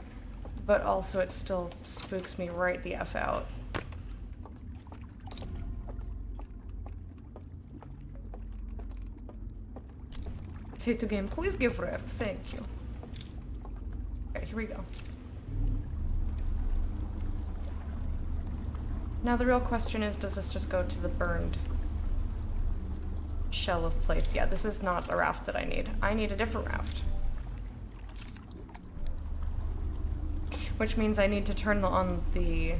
but also it still spooks me right the F out. Say to game, please give rift, thank you. Okay, here we go. Now the real question is, does this just go to the burned shell of place? Yeah, this is not the raft that I need. I need a different raft. Which means I need to turn on the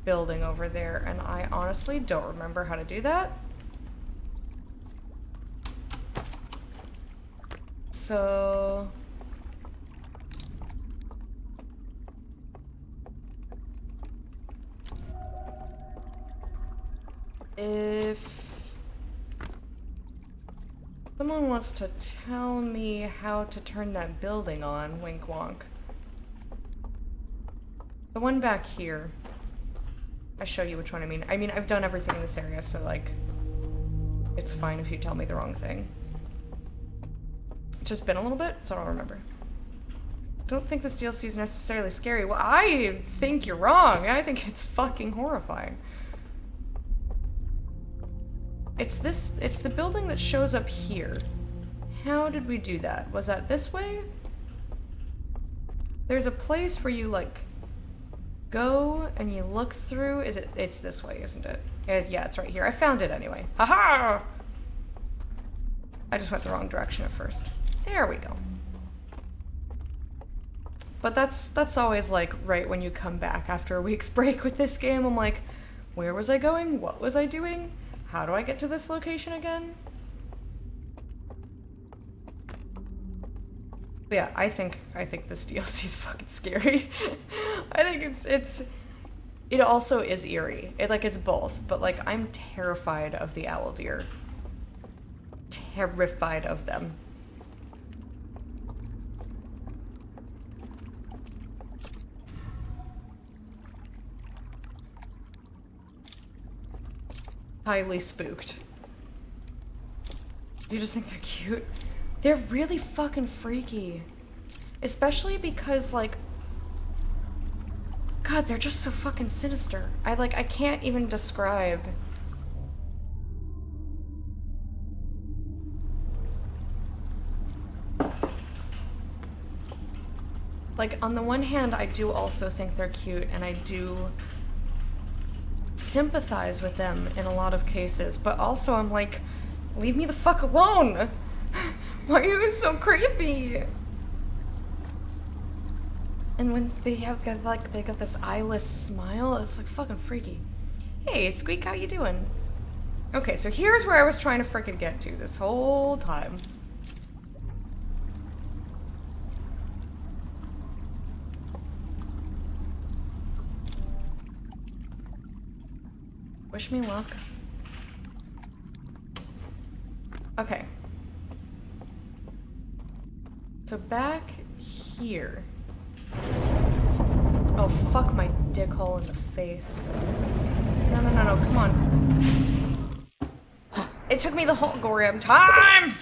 building over there, and I honestly don't remember how to do that. So... if someone wants to tell me how to turn that building on, wink wonk. The one back here. I'll show you which one I mean. I mean, I've done everything in this area, so like, it's fine if you tell me the wrong thing. It's just been a little bit, so I don't remember. Don't think this DLC is necessarily scary. Well, I think you're wrong. I think it's fucking horrifying. It's the building that shows up here. How did we do that? Was that this way? There's a place where you, like, go and you look through. It's this way, isn't it? Yeah, it's right here. I found it anyway. Haha! I just went the wrong direction at first. There we go. But that's always like right when you come back after a week's break with this game. I'm like, where was I going? What was I doing? How do I get to this location again? But yeah, I think this DLC is fucking scary. I think it also is eerie. It's both, but like I'm terrified of the owl deer. Terrified of them. Highly spooked. You just think they're cute? They're really fucking freaky. Especially because, like... God, they're just so fucking sinister. I can't even describe... Like, on the one hand, I do also think they're cute, and I do sympathize with them in a lot of cases, but also I'm like, leave me the fuck alone! Why are you so creepy? And when they got this eyeless smile, it's like fucking freaky. Hey, Squeak, how you doing? Okay, so here's where I was trying to frickin' get to this whole time. Wish me luck. Okay. So back here. Oh, fuck my dick hole in the face. No, come on. It took me the whole goddamn time!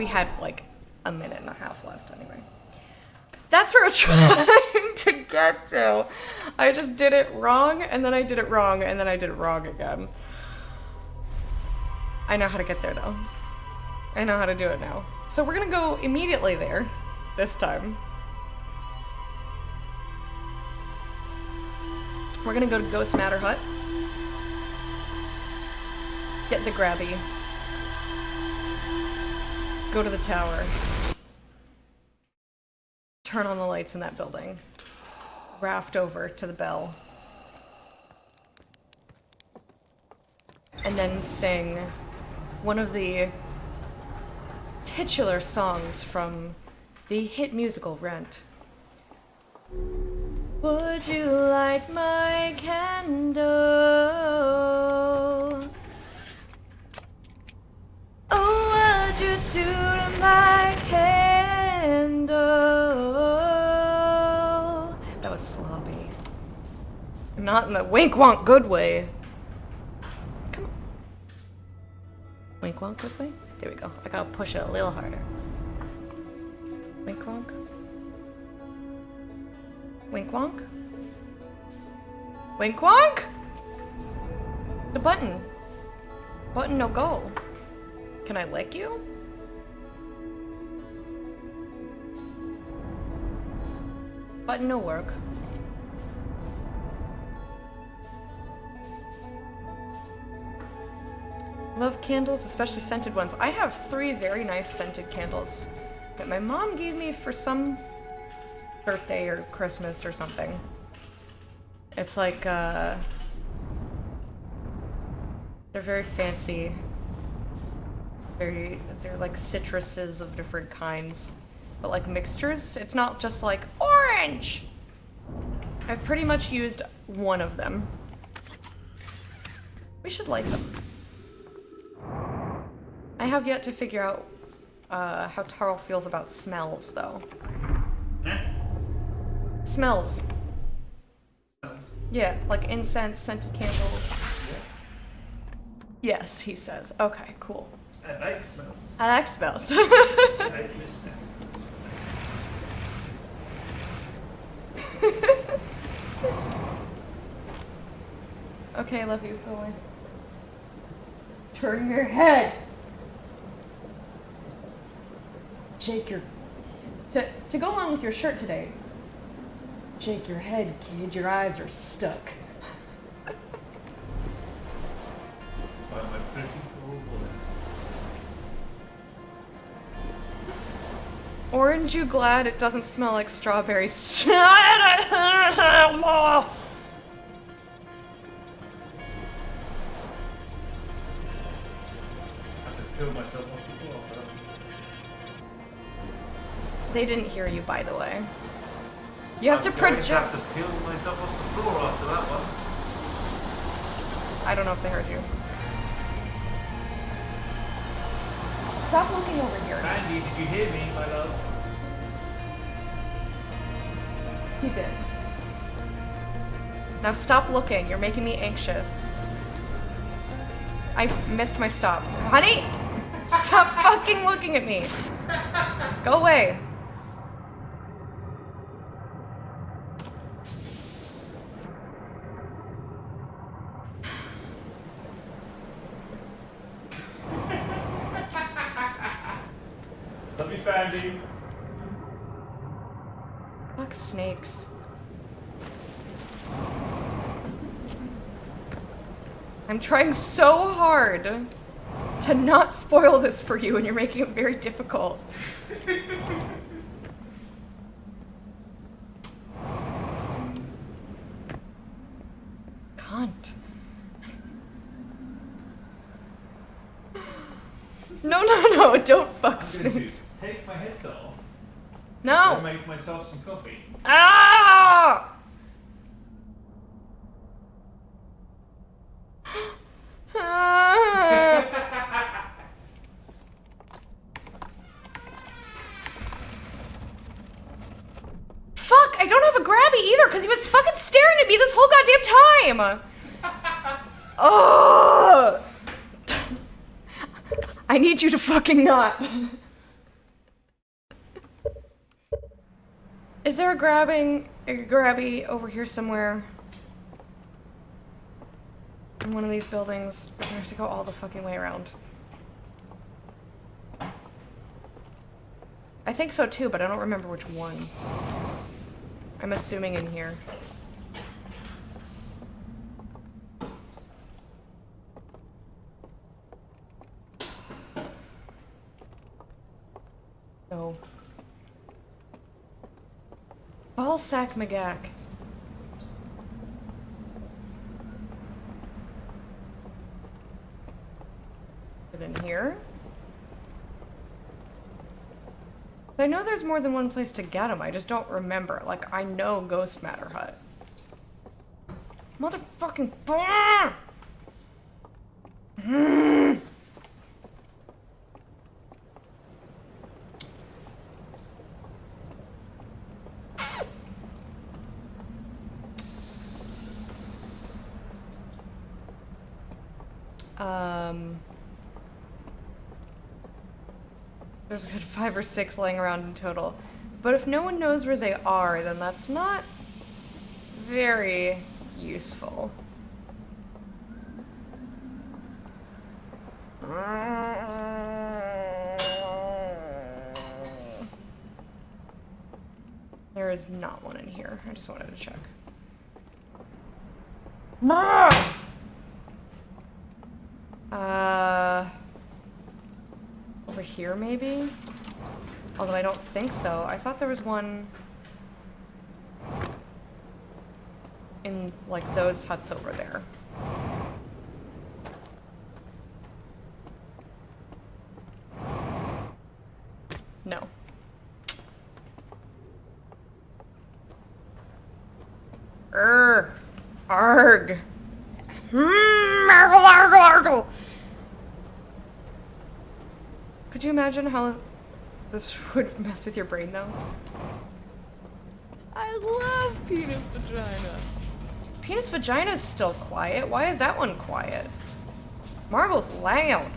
We had like a minute and a half left anyway. That's where I was trying to get to. I just did it wrong, and then I did it wrong, and then I did it wrong again. I know how to get there though. I know how to do it now. So we're gonna go immediately there, this time. We're gonna go to Ghost Matter Hut. Get the grabby. Go to the tower. Turn on the lights in that building. Raft over to the bell. And then sing one of the titular songs from the hit musical Rent. Would you light my candle? Oh, what'd you do to my candle? That was sloppy. Not in the wink wonk good way. Come on. Wink wonk good way? There we go. I gotta push it a little harder. Wink wonk. Wink wonk? Wink wonk? The button. Button no go. Can I lick you? Button no work. Love candles, especially scented ones. I have 3 very nice scented candles that my mom gave me for some birthday or Christmas or something. It's like, they're very fancy. They're like citruses of different kinds, but like mixtures. It's not just like orange. I've pretty much used one of them. We should light them. I have yet to figure out how Tarl feels about smells, though. Smells. Yeah, like incense, scented candles. Yes, he says. Okay, cool. I like smells. I like smells. I like your smell. Okay, I love you. Go away. Turn your head. Shake your... To go along with your shirt today. Shake your head, kid. Your eyes are stuck. By my pretty full boy. Aren't you glad it doesn't smell like strawberries? I have to peel myself off the floor for that. They didn't hear you, by the way. You have to I'm going project. to have to peel myself off the floor after that one. I don't know if they heard you. Stop looking over here. Andy, did you hear me, my love? He did. Now stop looking. You're making me anxious. I missed my stop. Honey! Stop fucking looking at me. Go away. Love you, Fandy. Fuck snakes. I'm trying so hard to not spoil this for you, and you're making it very difficult. Cunt. No, don't fuck snakes. Take my heads off No! and make myself some coffee. Ah! Fuck, I don't have a grabby either because he was fucking staring at me this whole goddamn time. Oh! I need you to fucking not. Is there a grabby over here somewhere? In one of these buildings? Or do I have to go all the fucking way around? I think so too, but I don't remember which one. I'm assuming in here. No. Ballsack McGack. Is it in here? I know there's more than one place to get them, I just don't remember. Like, I know Ghost Matter Hut. Motherfucking... There's a good 5 or 6 laying around in total. But if no one knows where they are, then that's not very useful. There is not one in here. I just wanted to check. Over here, maybe? Although I don't think so. I thought there was one in, like, those huts over there. No. Arg. Argle. Could you imagine how this would mess with your brain, though? I love penis vagina. Penis vagina is still quiet. Why is that one quiet? Margle's loud.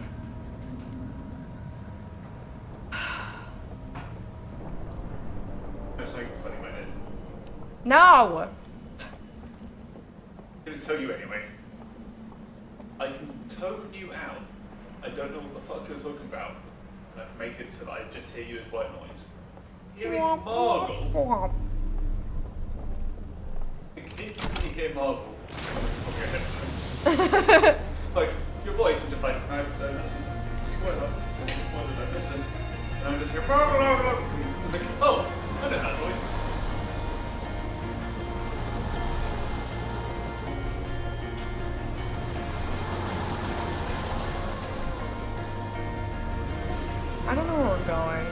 There's something funny about it. No! I'm gonna tell you anyway. I can tone you out. I don't know what the fuck you're talking about. And I can make it so that I just hear you as white noise. Hearing Margle. I can instantly hear Margle. Okay. Like, your voice, I'm just like, no, listen. It's a spoiler. Spoiler, don't listen. And I'm just here, Margle. I'm like, oh, I know that voice. I don't know where we're going.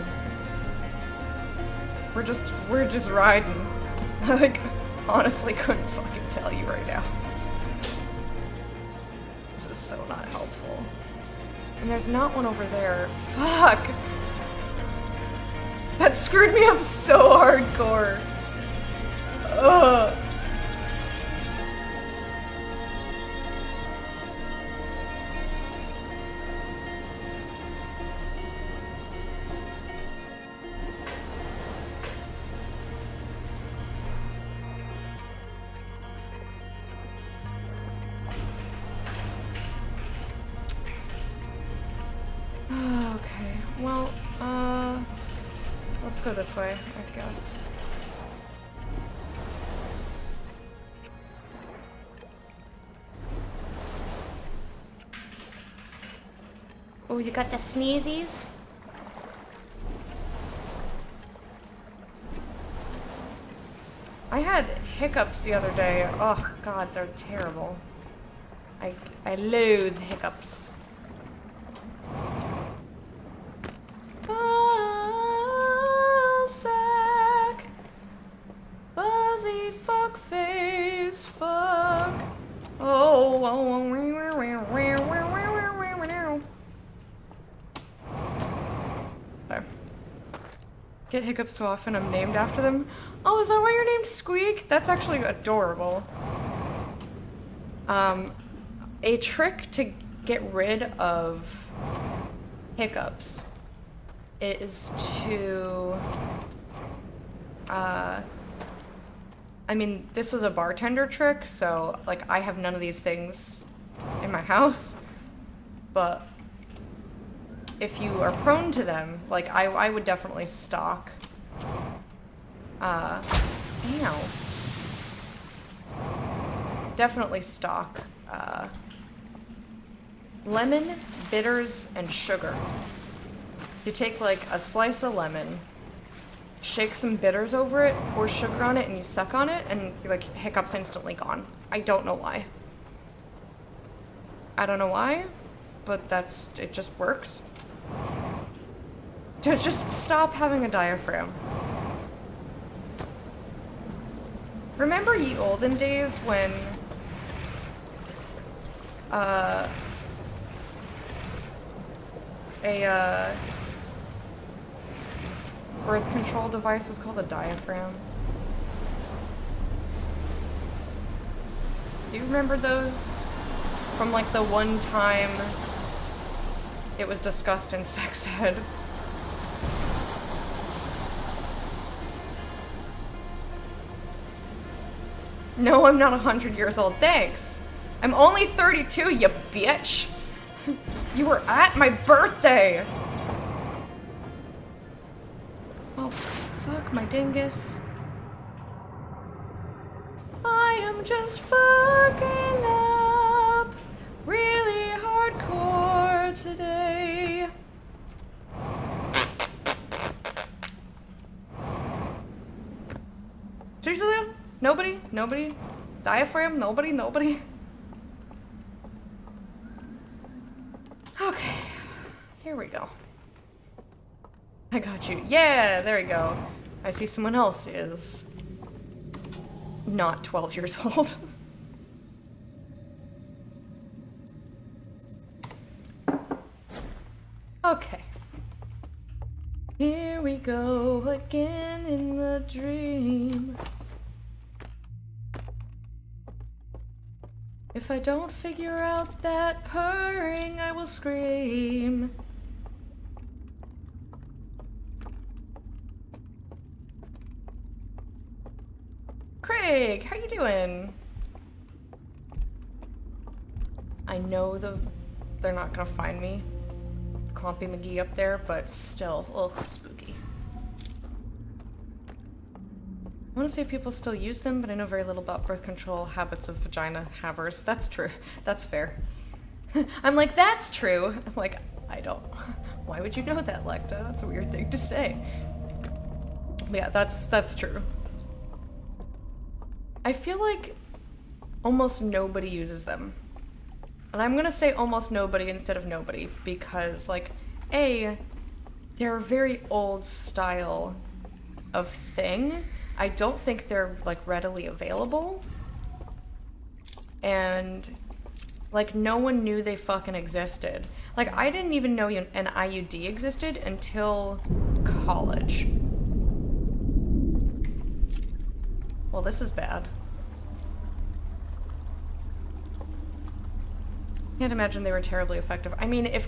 We're just riding. I, like, honestly couldn't fucking tell you right now. This is so not helpful. And there's not one over there. Fuck! That screwed me up so hardcore. Ugh. Okay, well, let's go this way, I guess. Oh, you got the sneezies? I had hiccups the other day. Oh god, they're terrible. I loathe hiccups. Ballsack, buzzy fuck face, fuck. There. Get hiccups so often I'm named after them. Oh, is that why you're named Squeak? That's actually adorable. A trick to get rid of hiccups is to I mean, this was a bartender trick, so, like, I have none of these things in my house, but if you are prone to them, like, I would definitely stock, definitely stock, lemon, bitters, and sugar. You take, like, a slice of lemon, shake some bitters over it, pour sugar on it, and you suck on it, and, like, hiccups instantly gone. I don't know why. I don't know why, but it just works. To just stop having a diaphragm. Remember ye olden days when, a birth control device was called a diaphragm? Do you remember those? From, like, the one time it was discussed in sex ed. No, I'm not 100 years old, thanks. I'm only 32, you bitch. You were at my birthday. Oh, fuck my dingus. I am just fucking up really hardcore today. Seriously though? Nobody? Nobody? Diaphragm? Nobody? Nobody? Okay. Here we go. I got you. Yeah, there we go. I see someone else is not 12 years old. Okay. Here we go again in the dream. If I don't figure out that purring, I will scream. Craig, how you doing? I know they're not gonna find me. Clumpy McGee up there, but still, ugh, spooky. I want to see if people still use them, but I know very little about birth control habits of vagina havers. That's true. That's fair. I'm like, that's true. I'm like, I don't. Why would you know that, Lecta? That's a weird thing to say. But yeah, that's true. I feel like almost nobody uses them. And I'm gonna say almost nobody instead of nobody, because, like, A, they're a very old style of thing. I don't think they're, like, readily available. And, like, no one knew they fucking existed. Like, I didn't even know an IUD existed until college. Well, this is bad. Can't imagine they were terribly effective. I mean, if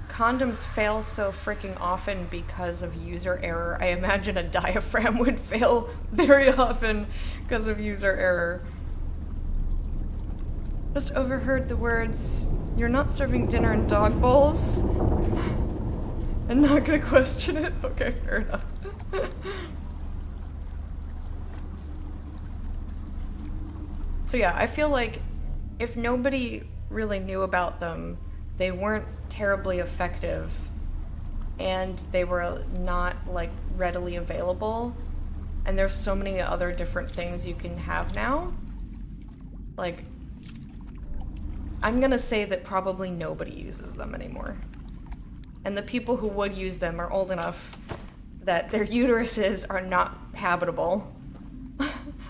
condoms fail so freaking often because of user error, I imagine a diaphragm would fail very often because of user error. Just overheard the words, "You're not serving dinner in dog bowls?" And not gonna question it? Okay, fair enough. So yeah, I feel like if nobody really knew about them, they weren't terribly effective, and they were not, like, readily available, and there's so many other different things you can have now. Like, I'm gonna say that probably nobody uses them anymore. And the people who would use them are old enough that their uteruses are not habitable.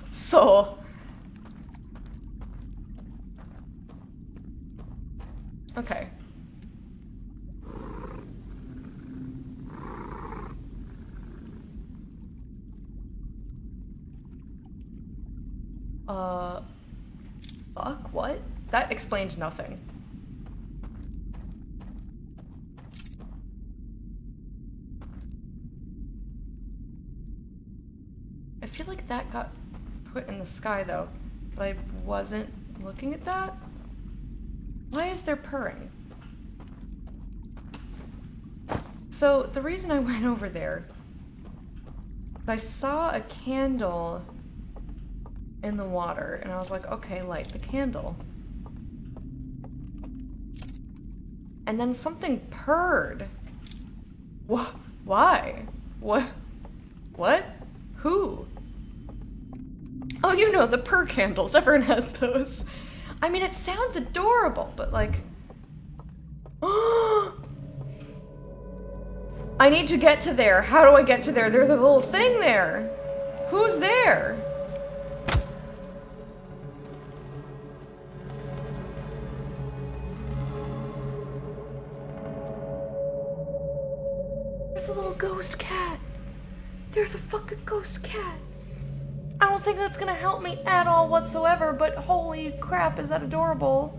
So... Okay. Fuck, what? That explained nothing. that got put in the sky though, but I wasn't looking at that. Why is there purring? So the reason I went over there, I saw a candle in the water, and I was like, okay, light the candle. And then something purred. What? Why? What? What? Who? Oh, you know, the purr candles. Everyone has those. I mean, it sounds adorable, but like... I need to get to there. How do I get to there? There's a little thing there. Who's there? There's a little ghost cat. There's a fucking ghost cat. I don't think that's gonna help me at all whatsoever, but holy crap, is that adorable.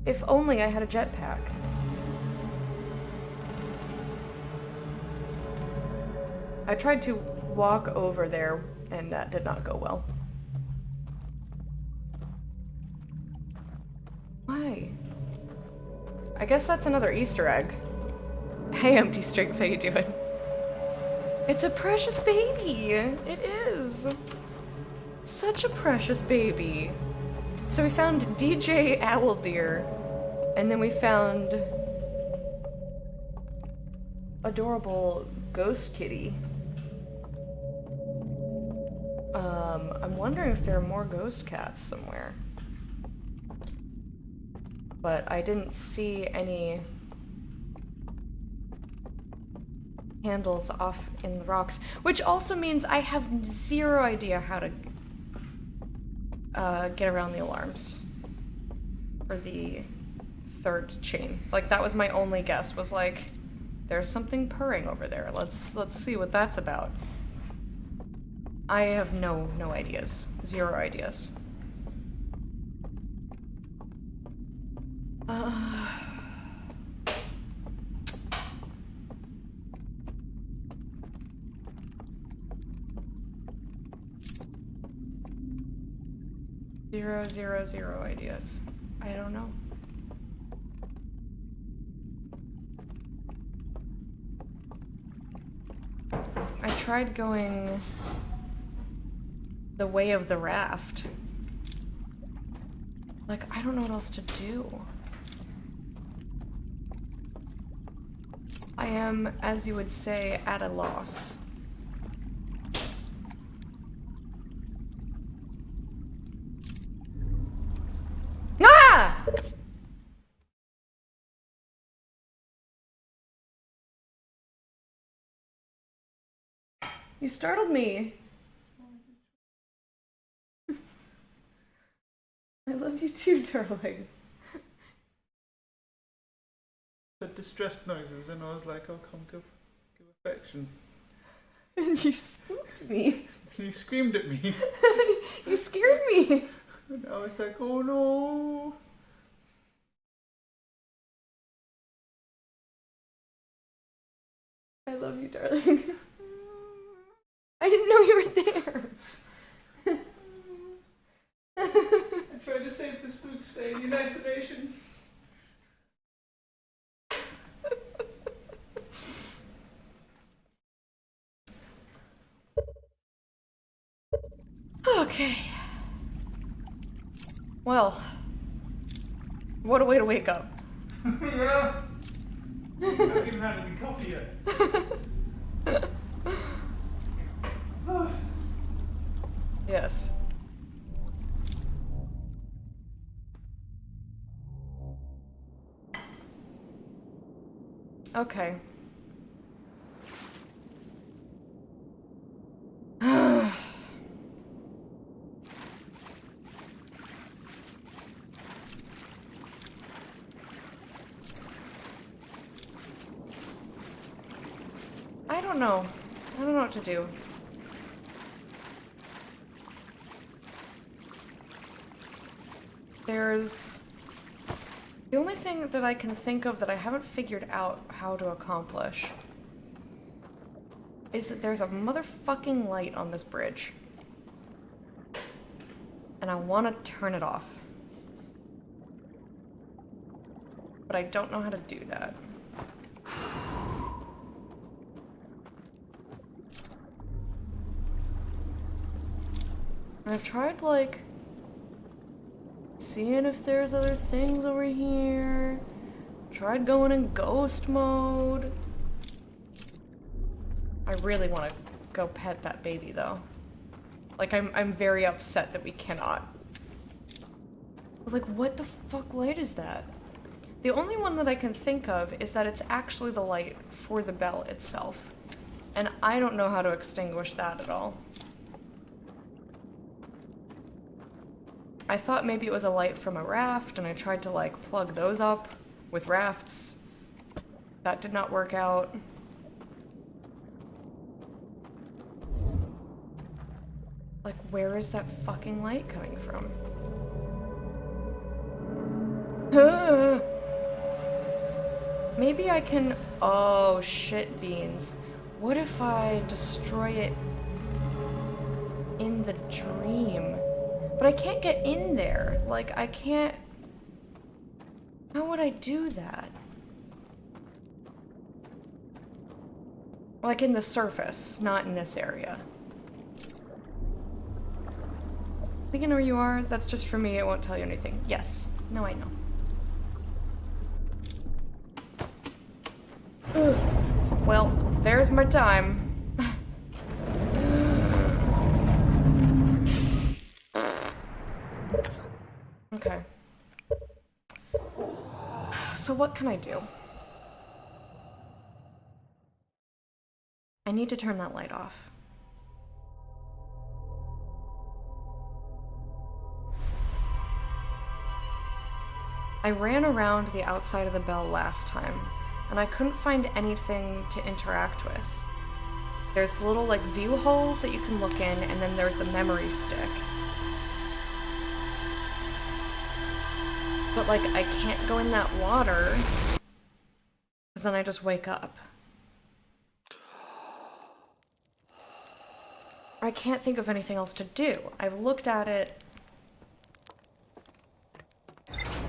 If only I had a jetpack. I tried to walk over there, and that did not go well. Why? I guess that's another Easter egg. Hey, Empty Strings, how you doing? It's a precious baby! It is! Such a precious baby. So we found DJ Owl Deer, and then we found adorable ghost kitty. I'm wondering if there are more ghost cats somewhere. But I didn't see any candles off in the rocks, which also means I have zero idea how to get around the alarms for the third chain. Like, that was my only guess, was like, there's something purring over there. Let's see what that's about. I have no ideas. Zero ideas. Zero ideas. I don't know. I tried going the way of the raft. Like, I don't know what else to do. I am, as you would say, at a loss. Ah! You startled me. I love you too, darling. The distressed noises, and I was like, "Oh, come give affection." And you spooked me. And you screamed at me. You scared me. And I was like, "Oh no!" I love you, darling. I didn't know you were there. I tried to save the spook staying in isolation. Okay. Well, what a way to wake up. Yeah. I haven't even had any coffee yet. Yes. Okay. I don't know. I don't know what to do. There's... The only thing that I can think of that I haven't figured out how to accomplish is that there's a motherfucking light on this bridge. And I want to turn it off. But I don't know how to do that. I've tried, like, seeing if there's other things over here. Tried going in ghost mode. I really want to go pet that baby, though. Like, I'm very upset that we cannot. But, like, what the fuck light is that? The only one that I can think of is that it's actually the light for the bell itself. And I don't know how to extinguish that at all. I thought maybe it was a light from a raft, and I tried to, like, plug those up with rafts. That did not work out. Like, where is that fucking light coming from? Maybe I can... Oh, shit beans. What if I destroy it in the dream? But I can't get in there. Like, I can't... How would I do that? Like in the surface, not in this area. I think I know where you are. That's just for me. It won't tell you anything. Yes. No, I know. Ugh. Well, there's my time. Okay. So what can I do? I need to turn that light off. I ran around the outside of the bell last time, and I couldn't find anything to interact with. There's little, like, view holes that you can look in, and then there's the memory stick. But, like, I can't go in that water, because then I just wake up. I can't think of anything else to do. I've looked at it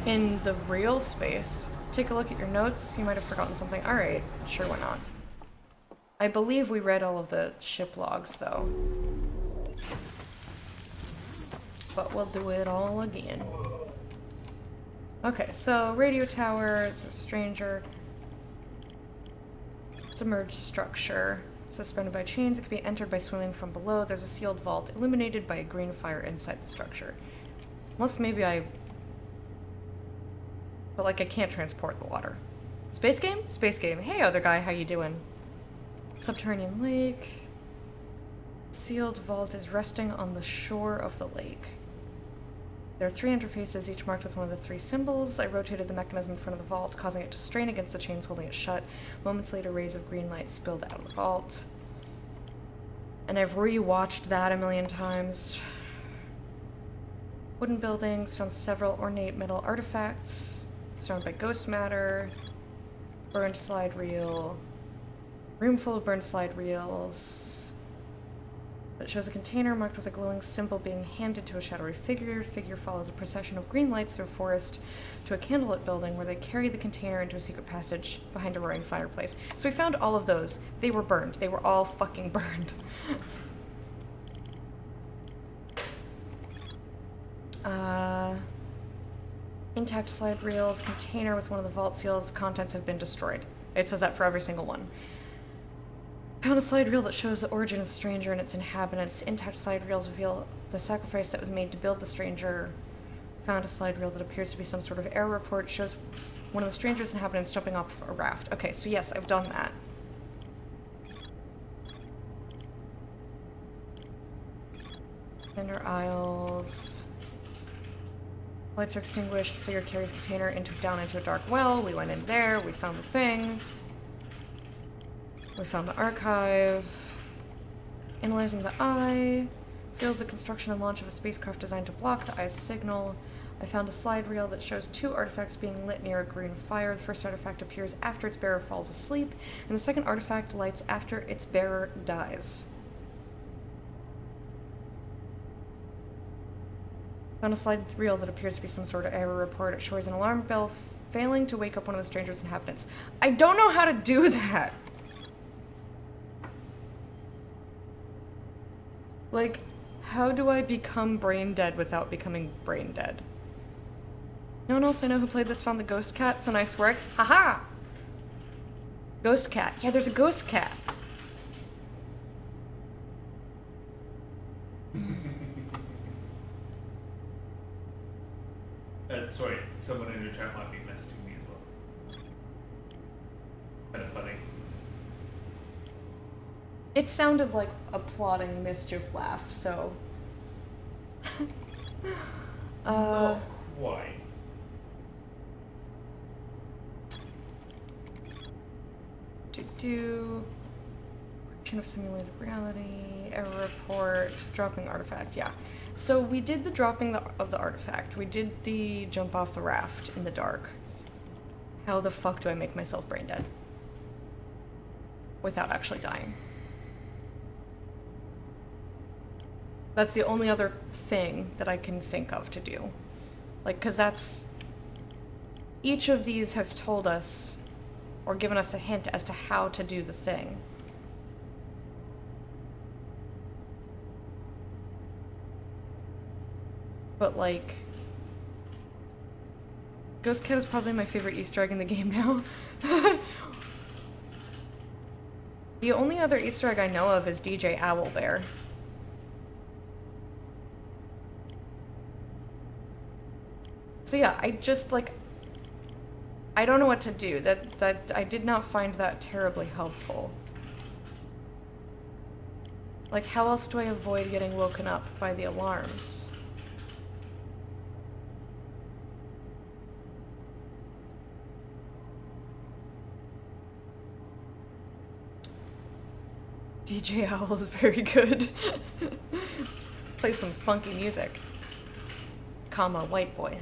in the real space. Take a look at your notes. You might have forgotten something. Alright, sure, why not? I believe we read all of the ship logs, though. But we'll do it all again. Okay, so radio tower, stranger, submerged structure, suspended by chains. It can be entered by swimming from below. There's a sealed vault illuminated by a green fire inside the structure. Unless maybe I... But, like, I can't transport the water. Space game? Space game. Hey, other guy, how you doing? Subterranean lake. Sealed vault is resting on the shore of the lake. There are 3 interfaces, each marked with one of the 3 symbols. I rotated the mechanism in front of the vault, causing it to strain against the chains holding it shut. Moments later, rays of green light spilled out of the vault. And I've rewatched that a million times. Wooden buildings, found several ornate metal artifacts, surrounded by ghost matter, burned slide reel, room full of burned slide reels. That shows a container marked with a glowing symbol being handed to a shadowy figure. Figure follows a procession of green lights through a forest to a candlelit building where they carry the container into a secret passage behind a roaring fireplace. So we found all of those. They were burned. They were all fucking burned. Intact slide reels, container with one of the vault seals, contents have been destroyed. It says that for every single one. Found a slide reel that shows the origin of the stranger and its inhabitants. Intact slide reels reveal the sacrifice that was made to build the stranger. Found a slide reel that appears to be some sort of error report. Shows one of the stranger's inhabitants jumping off a raft. Okay, so yes, I've done that. Cinder aisles. Lights are extinguished. Figure carries container down into a dark well. We went in there. We found the thing. We found the archive. Analyzing the eye. Feels the construction and launch of a spacecraft designed to block the eye's signal. I found a slide reel that shows 2 artifacts being lit near a green fire. The first artifact appears after its bearer falls asleep, and the second artifact lights after its bearer dies. Found a slide reel that appears to be some sort of error report. It shows an alarm bell failing to wake up one of the stranger's inhabitants. I don't know how to do that. Like, how do I become brain dead without becoming brain dead? No one else I know who played this found the ghost cat, so nice work. Haha! Ghost cat. Yeah, there's a ghost cat. Sorry, someone in your chat might be messaging me as well. Kind of funny. It sounded like a plotting mischief laugh, so... Not quite. Correction of simulated reality, error report, dropping artifact, yeah. So we did the dropping of the artifact. We did the jump off the raft in the dark. How the fuck do I make myself brain dead? Without actually dying. That's the only other thing that I can think of to do. Like, cause that's... Each of these have told us, or given us a hint as to how to do the thing. But like... Ghost Cat is probably my favorite Easter egg in the game now. The only other Easter egg I know of is DJ Owlbear. So yeah, I just like... I don't know what to do. That I did not find that terribly helpful. Like, how else do I avoid getting woken up by the alarms? DJ Owl is very good. Play some funky music. Comma, white boy.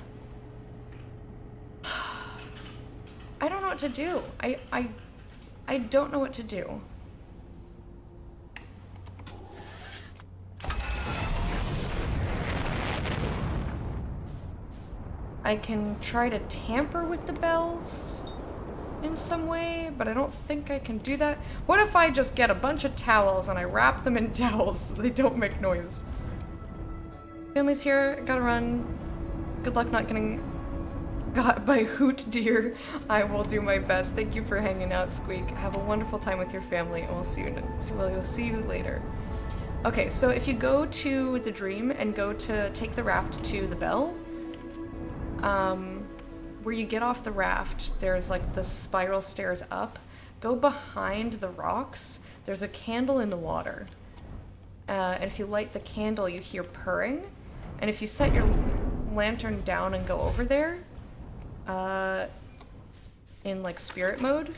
I don't know what to do. I don't know what to do. I can try to tamper with the bells in some way, but I don't think I can do that. What if I just get a bunch of towels and I wrap them in towels so they don't make noise? Family's here, gotta run. Good luck not getting got by hoot deer. I will do my best. Thank you for hanging out, Squeak. Have a wonderful time with your family, and we'll see you later. Okay, so if you go to the dream and go to take the raft to the bell, where you get off the raft, there's like the spiral stairs up. Go behind the rocks. There's a candle in the water. And if you light the candle, you hear purring. And if you set your lantern down and go over there, in like spirit mode,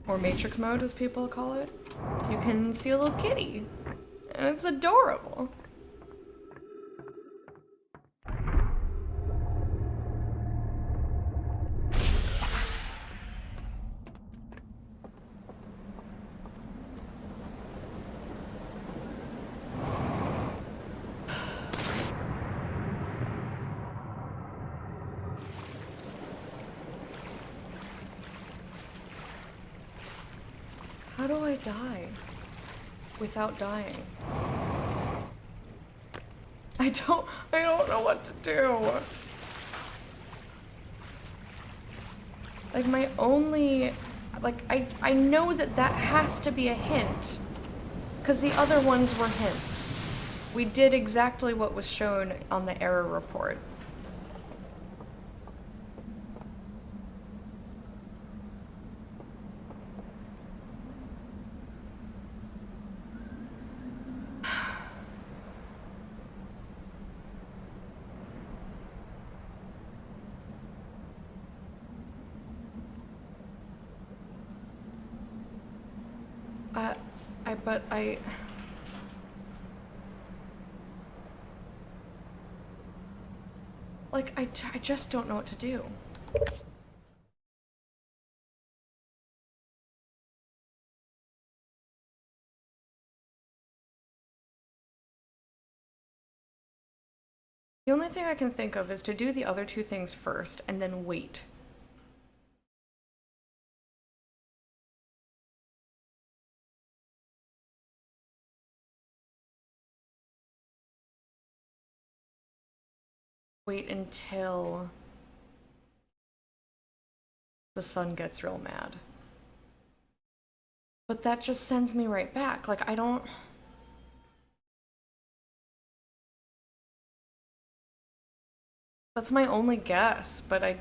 or matrix mode as people call it, you can see a little kitty. And it's adorable. How do I die without dying? I don't know what to do. Like my only, like I know that has to be a hint, because the other ones were hints. We did exactly what was shown on the error report. But Like, I just don't know what to do. The only thing I can think of is to do the other two things first and then wait. Wait until the sun gets real mad. But that just sends me right back. Like, I don't... That's my only guess, but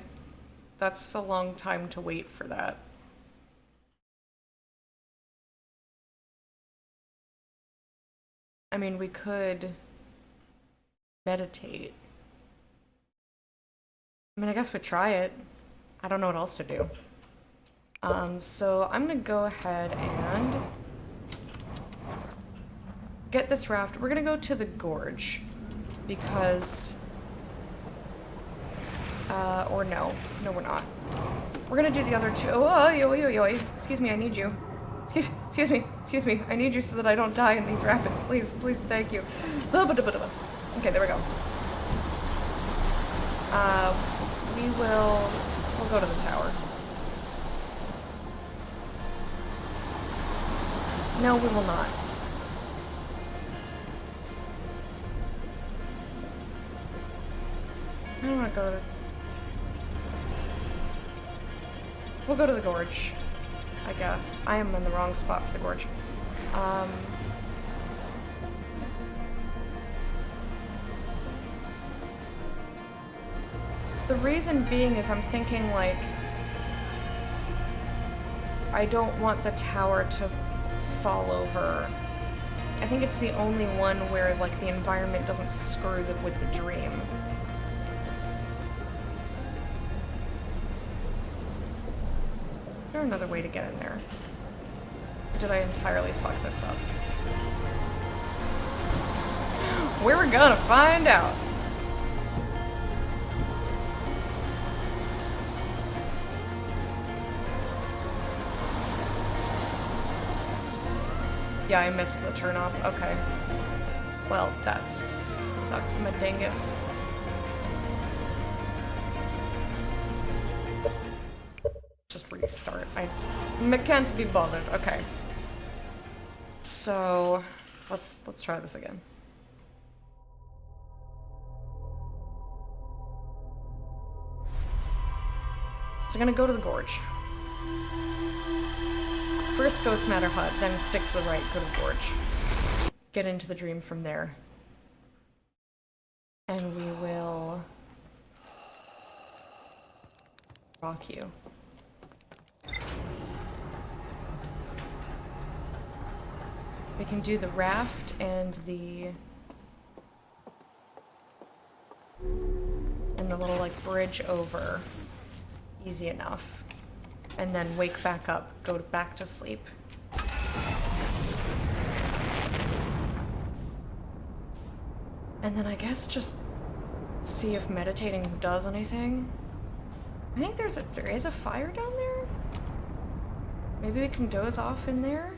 that's a long time to wait for that. I mean, we could meditate. I mean, I guess we try it. I don't know what else to do. So I'm gonna go ahead and get this raft. We're gonna go to the gorge because, or no, we're not. We're gonna do the other two. Oh, excuse me, I need you. Excuse me, I need you so that I don't die in these rapids. Please, thank you. Okay, there we go. We'll go to the tower. No, we will not. I don't want to go to the... We'll go to the gorge, I guess. I am in the wrong spot for the gorge. The reason being is I'm thinking, like, I don't want the tower to fall over. I think it's the only one where, like, the environment doesn't screw with the dream. Is there another way to get in there? Or did I entirely fuck this up? We're gonna find out. Yeah, I missed the turnoff. Okay. Well, that sucks my dingus. Just restart. I can't be bothered. Okay. So let's try this again. So I'm gonna go to the gorge. First Ghost Matter Hut, then stick to the right, go to the gorge. Get into the dream from there. And we will rock you. We can do the raft and the little like bridge over easy enough. And then wake back up, go back to sleep. And then I guess just see if meditating does anything. I think there is a fire down there? Maybe we can doze off in there?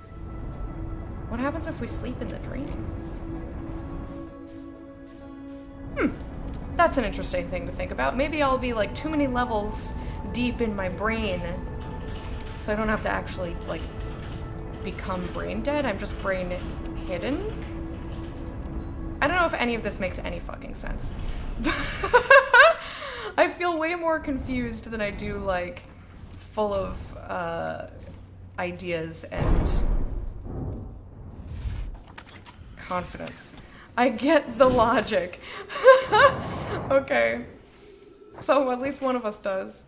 What happens if we sleep in the dream? That's an interesting thing to think about. Maybe I'll be like too many levels deep in my brain, so I don't have to actually like become brain dead. I'm just brain hidden. I don't know if any of this makes any fucking sense. I feel way more confused than I do like full of ideas and confidence. I get the logic. Okay. So at least one of us does.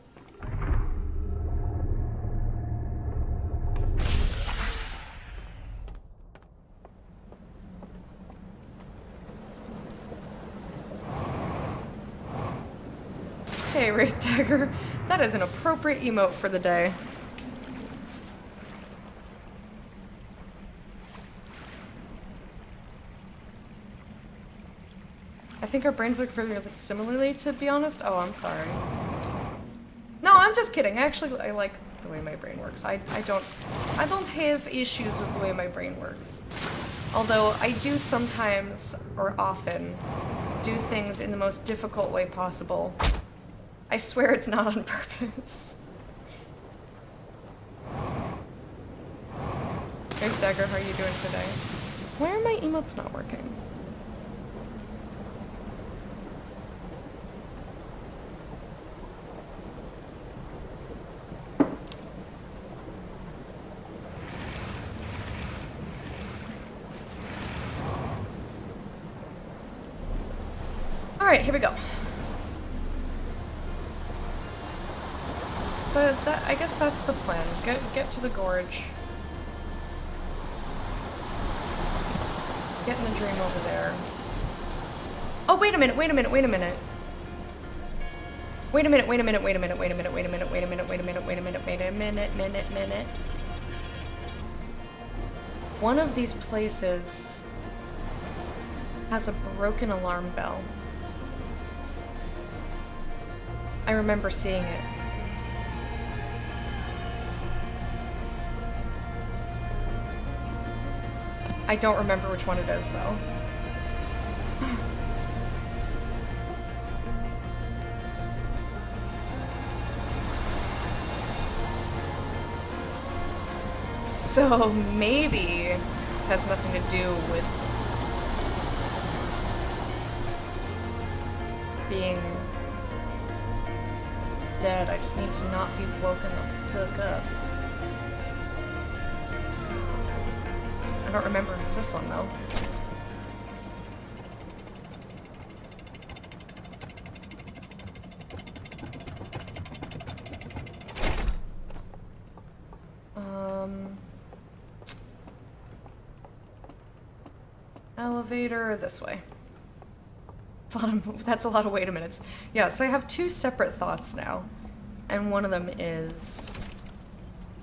Hey, Wraith Dagger. That is an appropriate emote for the day. I think our brains work very similarly, to be honest. Oh, I'm sorry. No, I'm just kidding. Actually, I like the way my brain works. I don't have issues with the way my brain works. Although I do sometimes, or often, do things in the most difficult way possible. I swear it's not on purpose. Hey Dagger, how are you doing today? Why are my emotes not working? Alright, here we go. So that, I guess that's the plan. Get to the gorge. Get in the dream over there. Oh, wait a minute, wait a minute, wait a minute. Wait a minute, wait a minute, wait a minute, wait a minute, wait a minute, wait a minute, wait a minute, wait a minute, wait a minute. One of these places has a broken alarm bell. I remember seeing it. I don't remember which one it is, though. So maybe it has nothing to do with being dead. I just need to not be woken the fuck up. I don't remember if it's this one, though. Elevator this way. That's a lot of wait a minutes. Yeah, so I have two separate thoughts now. And one of them is...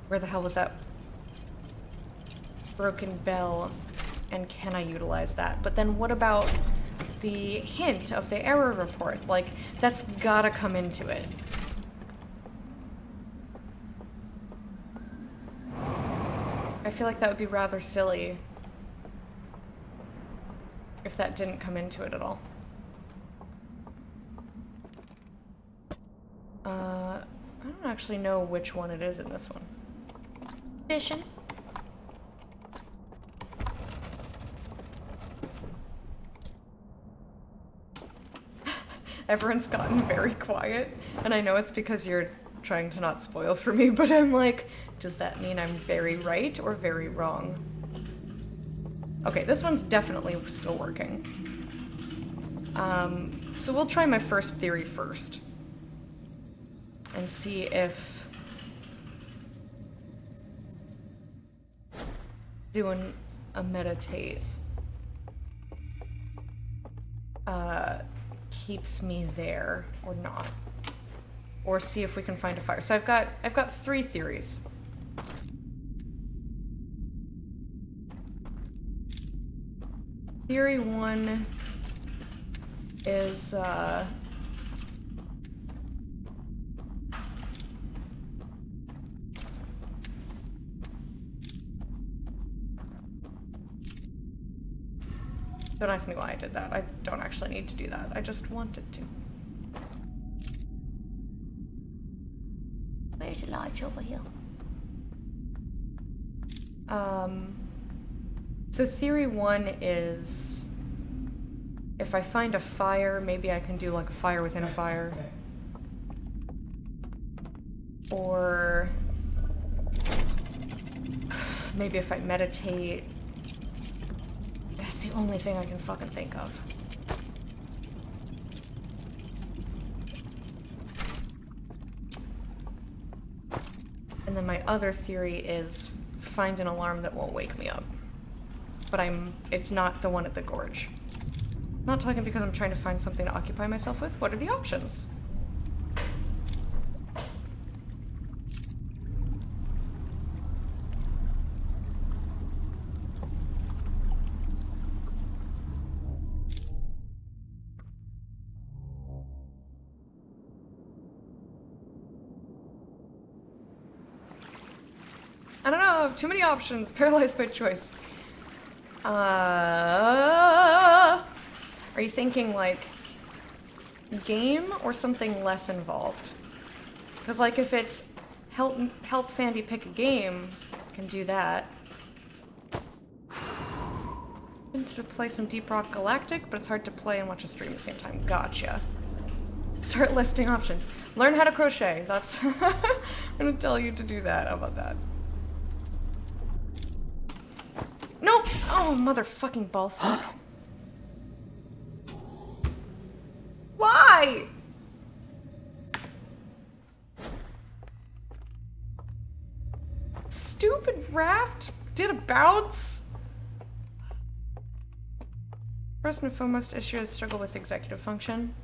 Where the hell was that broken bell? And can I utilize that? But then what about the hint of the error report? Like, that's gotta come into it. I feel like that would be rather silly if that didn't come into it at all. I don't actually know which one it is in this one. Fishing. Everyone's gotten very quiet, and I know it's because you're trying to not spoil for me, but I'm like, does that mean I'm very right or very wrong? Okay, this one's definitely still working. So we'll try my first theory first. And see if doing a meditate keeps me there or not. Or see if we can find a fire. So I've got three theories. Theory one is don't ask me why I did that. I don't actually need to do that. I just wanted to. Where's the light over here? So theory one is if I find a fire, maybe I can do like a fire within a fire. Or maybe if I meditate. That's the only thing I can fucking think of. And then my other theory is find an alarm that won't wake me up. But it's not the one at the gorge. I'm not talking because I'm trying to find something to occupy myself with. What are the options? Too many options. Paralyzed by choice. Are you thinking like game or something less involved? Because like if it's help Fandy pick a game, I can do that. To play some Deep Rock Galactic, but it's hard to play and watch a stream at the same time. Gotcha. Start listing options. Learn how to crochet. That's I'm gonna tell you to do that. How about that? Nope. Oh, motherfucking ballsack. Why? Stupid raft did a bounce. First and foremost issue is struggle with executive function.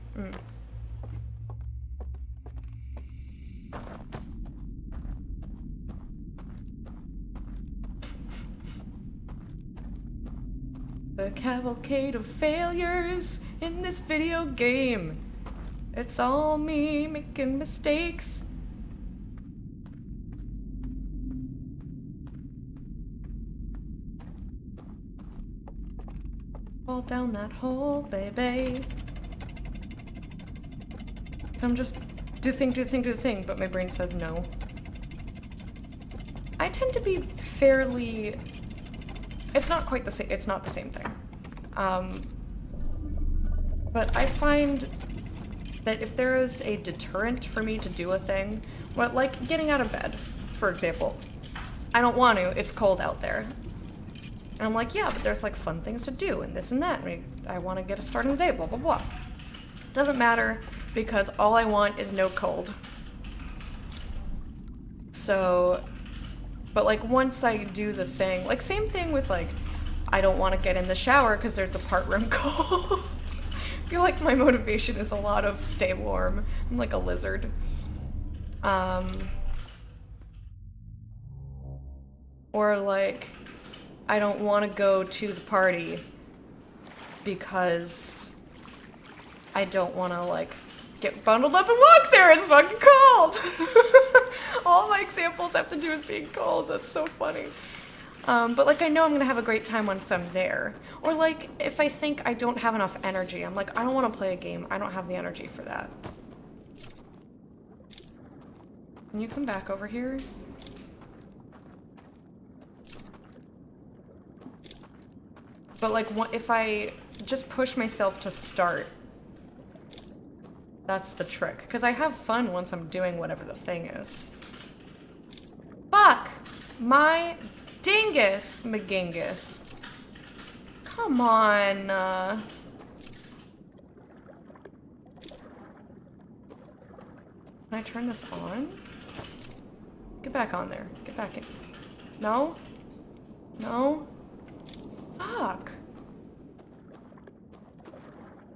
The cavalcade of failures in this video game. It's all me making mistakes. Fall down that hole, baby. So I'm just do the thing, but my brain says no. I tend to be fairly... It's not quite the same, it's not the same thing. But I find that if there is a deterrent for me to do a thing, well, like getting out of bed, for example. I don't want to, it's cold out there. And I'm like, yeah, but there's like fun things to do and this and that. I want to get a start on the day, blah, blah, blah. Doesn't matter because all I want is no cold. So, but like once I do the thing, like same thing with like, I don't want to get in the shower because there's the part where I'm cold. I feel like my motivation is a lot of stay warm. I'm like a lizard. Or like, I don't want to go to the party because I don't want to like get bundled up and walk there. It's fucking cold. All my examples have to do with being cold. That's so funny. But like I know I'm gonna have a great time once I'm there. Or like if I think I don't have enough energy, I'm like, I don't want to play a game. I don't have the energy for that. Can you come back over here? But like, if I just push myself to start, that's the trick. Because I have fun once I'm doing whatever the thing is. Fuck! My dingus, McGingus. Come on. Can I turn this on? Get back on there. Get back in. No? No? Fuck.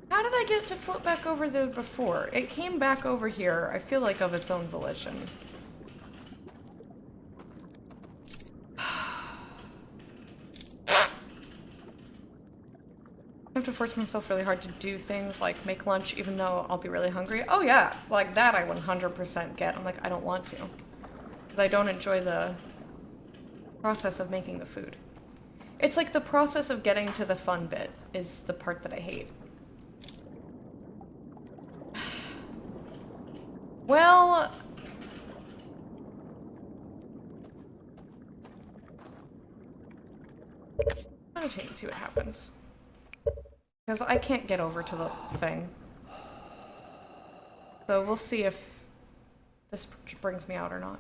How did I get it to flip back over there before? It came back over here, I feel like of its own volition. I have to force myself really hard to do things like make lunch even though I'll be really hungry. Oh yeah, like that I 100% get. I'm like, I don't want to. Because I don't enjoy the process of making the food. It's like the process of getting to the fun bit is the part that I hate. Well... I'm gonna take and see what happens. Because I can't get over to the thing. So we'll see if this brings me out or not.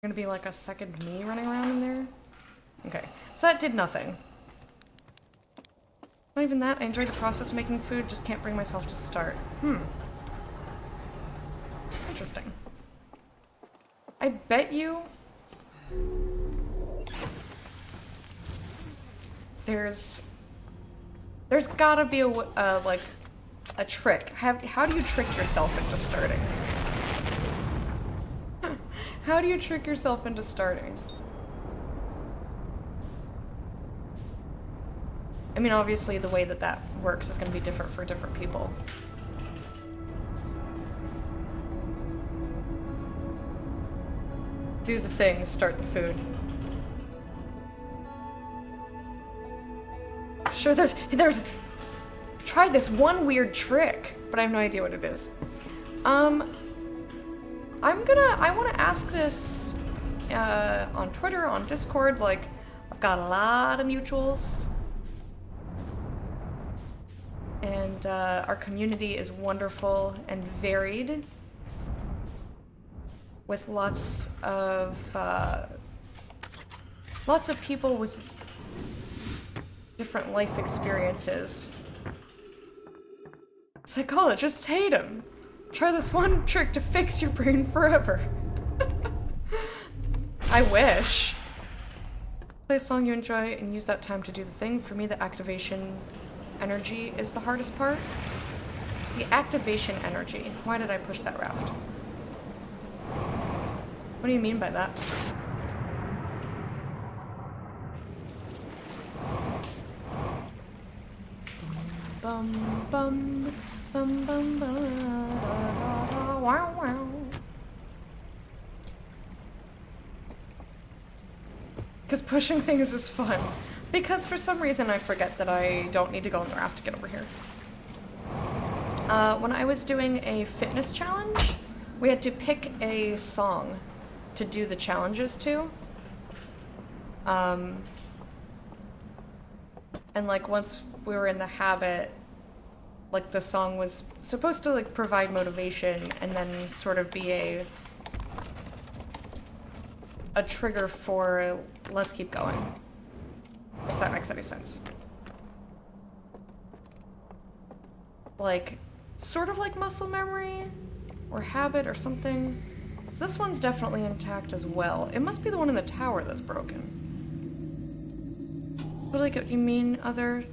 Gonna be like a second me running around in there? Okay, so that did nothing. Not even that, I enjoyed the process of making food, just can't bring myself to start. Interesting. I bet you... There's gotta be a trick. How do you trick yourself into starting? How do you trick yourself into starting? I mean, obviously the way that that works is going to be different for different people. Do the thing, start the food. Sure, there's, try this one weird trick, but I have no idea what it is. I want to ask this on Twitter, on Discord. Like, I've got a lot of mutuals, and our community is wonderful and varied, with lots of people with different life experiences. Psychologists hate him. Try this one trick to fix your brain forever. I wish. Play a song you enjoy and use that time to do the thing. For me, the activation energy is the hardest part. The activation energy. Why did I push that raft? What do you mean by that? Bum bum bum bum bum wow wow. Because pushing things is fun. Because for some reason I forget that I don't need to go on the raft to get over here. When I was doing a fitness challenge, we had to pick a song to do the challenges to. And like once we were in the habit, like the song was supposed to like provide motivation and then sort of be a trigger for let's keep going. If that makes any sense. Like, sort of like muscle memory or habit or something. So this one's definitely intact as well. It must be the one in the tower that's broken. But like, you mean other...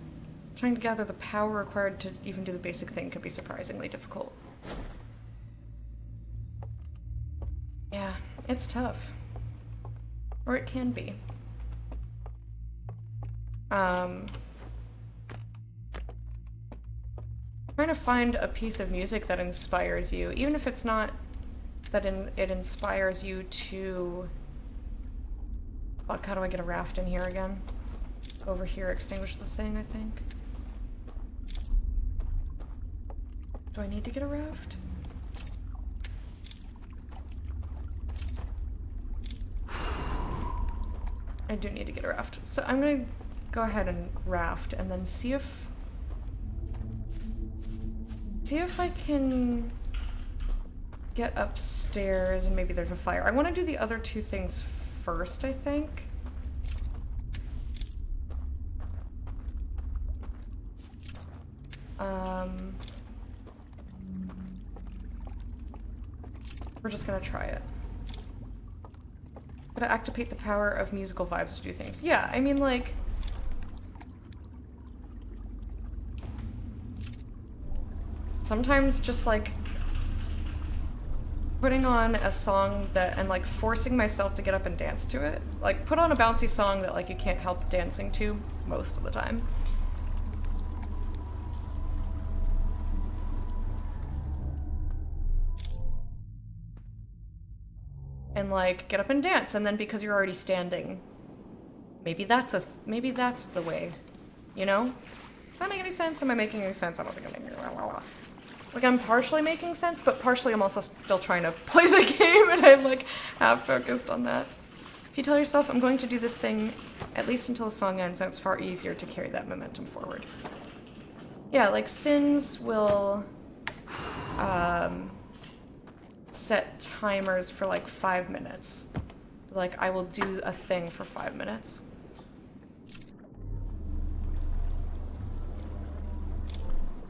Trying to gather the power required to even do the basic thing could be surprisingly difficult. Yeah, it's tough. Or it can be. Trying to find a piece of music that inspires you, even if it's not that it inspires you to... Fuck, how do I get a raft in here again? Go over here, extinguish the thing, I think. Do I need to get a raft? I do need to get a raft. So I'm gonna go ahead and raft and then see if I can get upstairs and maybe there's a fire. I want to do the other two things first, I think. We're just gonna try it. Gotta activate the power of musical vibes to do things. Yeah, I mean, like... Sometimes just, like, putting on a song that, and, like, forcing myself to get up and dance to it. Like, put on a bouncy song that, like, you can't help dancing to most of the time. And like get up and dance, and then because you're already standing, maybe that's the way, you know? Does that make any sense? Am I making any sense? I don't think I'm making like I'm partially making sense, but partially I'm also still trying to play the game, and I'm like half focused on that. If you tell yourself I'm going to do this thing at least until the song ends, then it's far easier to carry that momentum forward. Yeah, like Sins will set timers for like 5 minutes. Like I will do a thing for 5 minutes.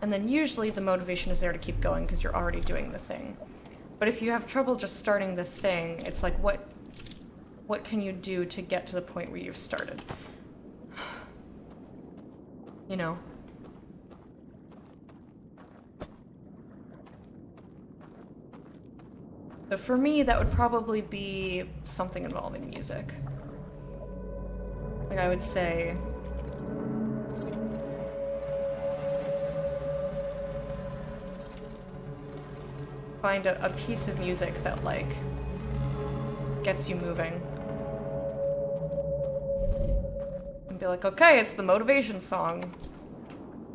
And then usually the motivation is there to keep going because you're already doing the thing. But if you have trouble just starting the thing, it's like what can you do to get to the point where you've started? You know? So for me, that would probably be something involving music. Like I would say... find a piece of music that, like, gets you moving. And be like, okay, it's the motivation song.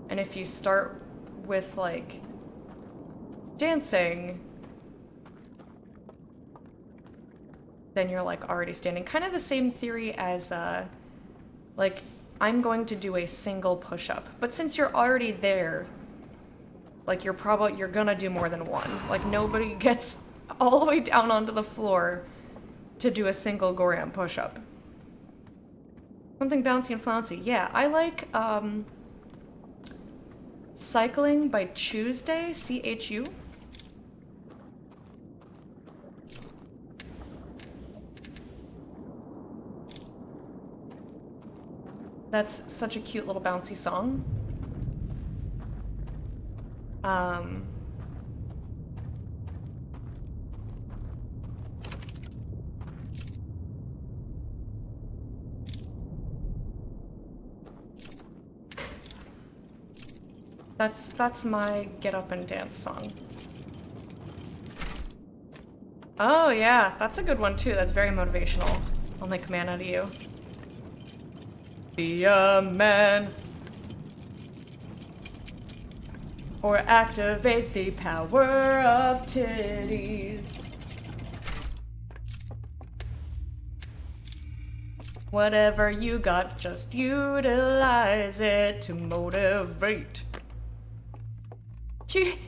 And if you start with, like, dancing, then you're, like, already standing. Kind of the same theory as, like, I'm going to do a single push-up. But since you're already there, like, you're gonna do more than one. Like, nobody gets all the way down onto the floor to do a single Goram push-up. Something bouncy and flouncy. Yeah, I like, Cycling by Tuesday, C-H-U. That's such a cute little bouncy song. That's my get up and dance song. Oh yeah, that's a good one too. That's very motivational. I'll make a man out of you. Be a man. Or activate the power of titties. Whatever you got, just utilize it to motivate.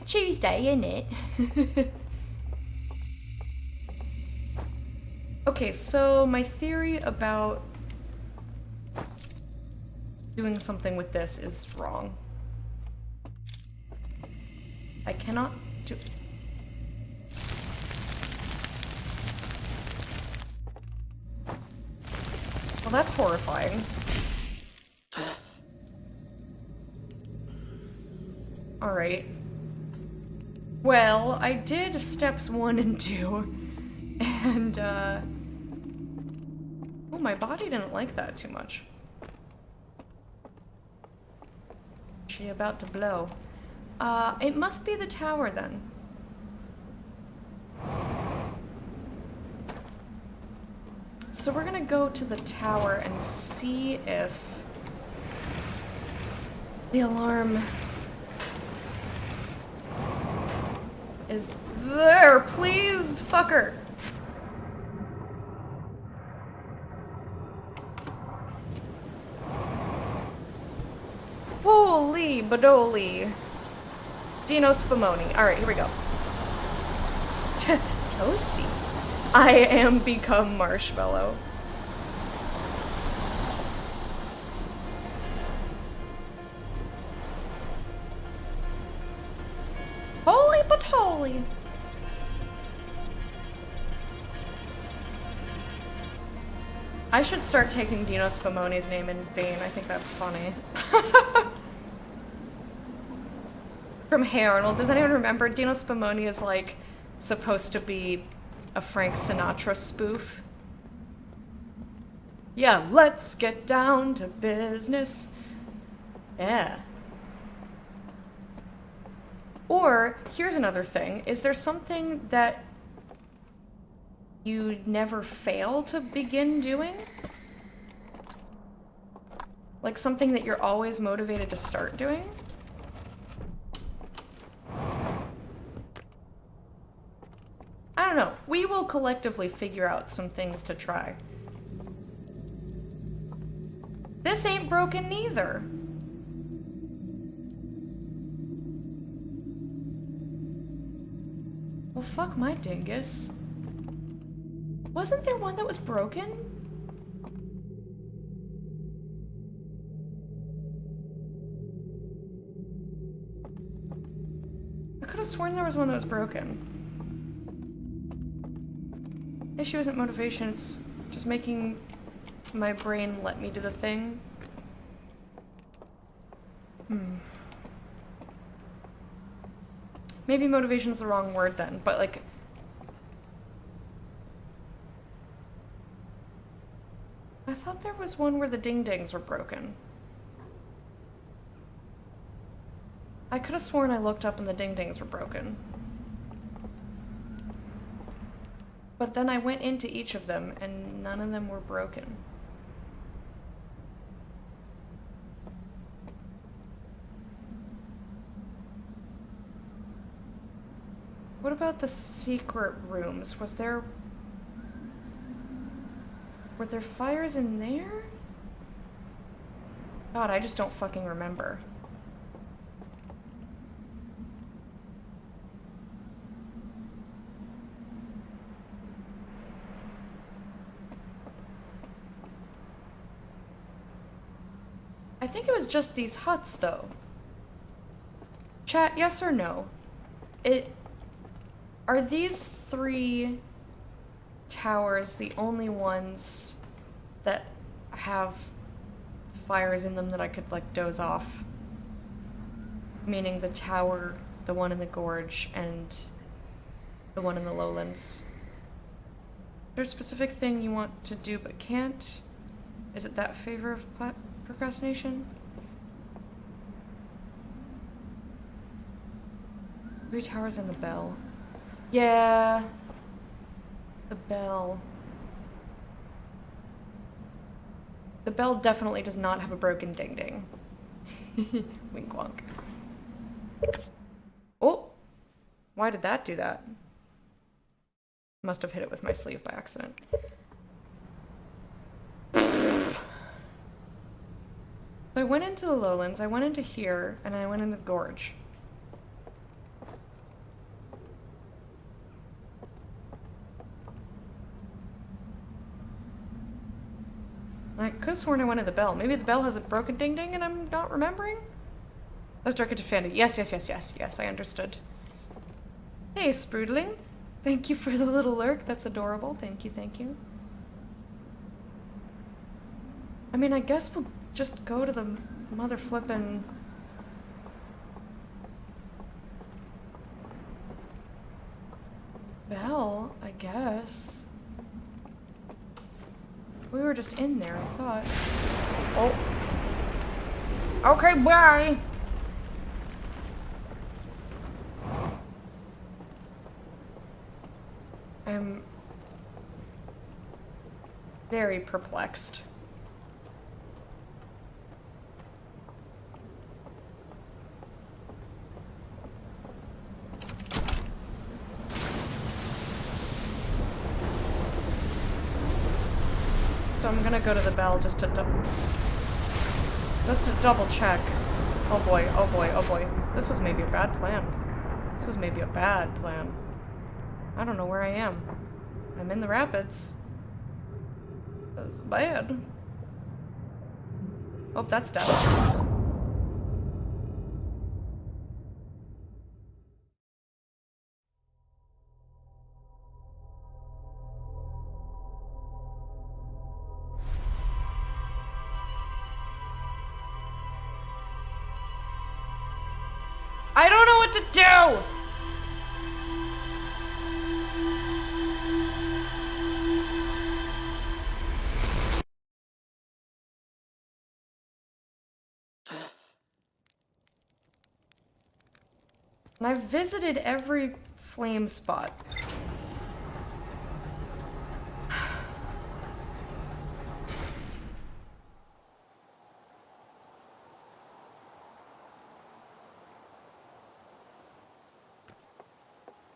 Tuesday, innit? Okay, so my theory about doing something with this is wrong. I cannot do... Well, that's horrifying. Alright. Well, I did steps 1 and 2, and, oh, my body didn't like that too much. She about to blow. It must be the tower then. So we're gonna go to the tower and see if the alarm is there. Please, fucker. Holy badoli. Dino Spumoni. Alright, here we go. Toasty. I am become marshmallow. Holy but holy. I should start taking Dino Spumoni's name in vain. I think that's funny. From Hey Arnold. Does anyone remember? Dino Spumoni is like supposed to be a Frank Sinatra spoof. Yeah, let's get down to business. Yeah. Or, here's another thing. Is there something that you never fail to begin doing? Like something that you're always motivated to start doing? I don't know. We will collectively figure out some things to try. This ain't broken neither. Well, fuck my dingus. Wasn't there one that was broken? I could have sworn there was one that was broken. Issue isn't motivation, it's just making my brain let me do the thing. Maybe motivation's the wrong word then, but like, thought there was one where the ding-dings were broken. I could have sworn I looked up and the ding-dings were broken. But then I went into each of them and none of them were broken. What about the secret rooms? Were there fires in there? God, I just don't fucking remember. I think it was just these huts, though. Chat, yes or no? Are these 3 towers the only ones that have fires in them that I could, like, doze off? Meaning the tower, the one in the gorge, and the one in the lowlands. Is there a specific thing you want to do but can't? Is it that favor of procrastination? 3 towers and the bell. Yeah. The bell. The bell definitely does not have a broken ding-ding. Wink wonk. Oh! Why did that do that? Must have hit it with my sleeve by accident. So I went into the lowlands, I went into here, and I went into the gorge. I could have sworn I went to the bell. Maybe the bell has a broken ding-ding and I'm not remembering? Let's direct it to Fandy. Yes, I understood. Hey, Sprudling. Thank you for the little lurk. That's adorable. Thank you. I mean, I guess we'll just go to the mother flippin' bell, I guess. We were just in there, I thought. Oh. Okay, bye! I'm very perplexed. So I'm gonna go to the bell just to double check. Oh boy. This was maybe a bad plan. I don't know where I am. I'm in the rapids. That's bad. Oh, that's death. I don't know what to do! And I've visited every flame spot.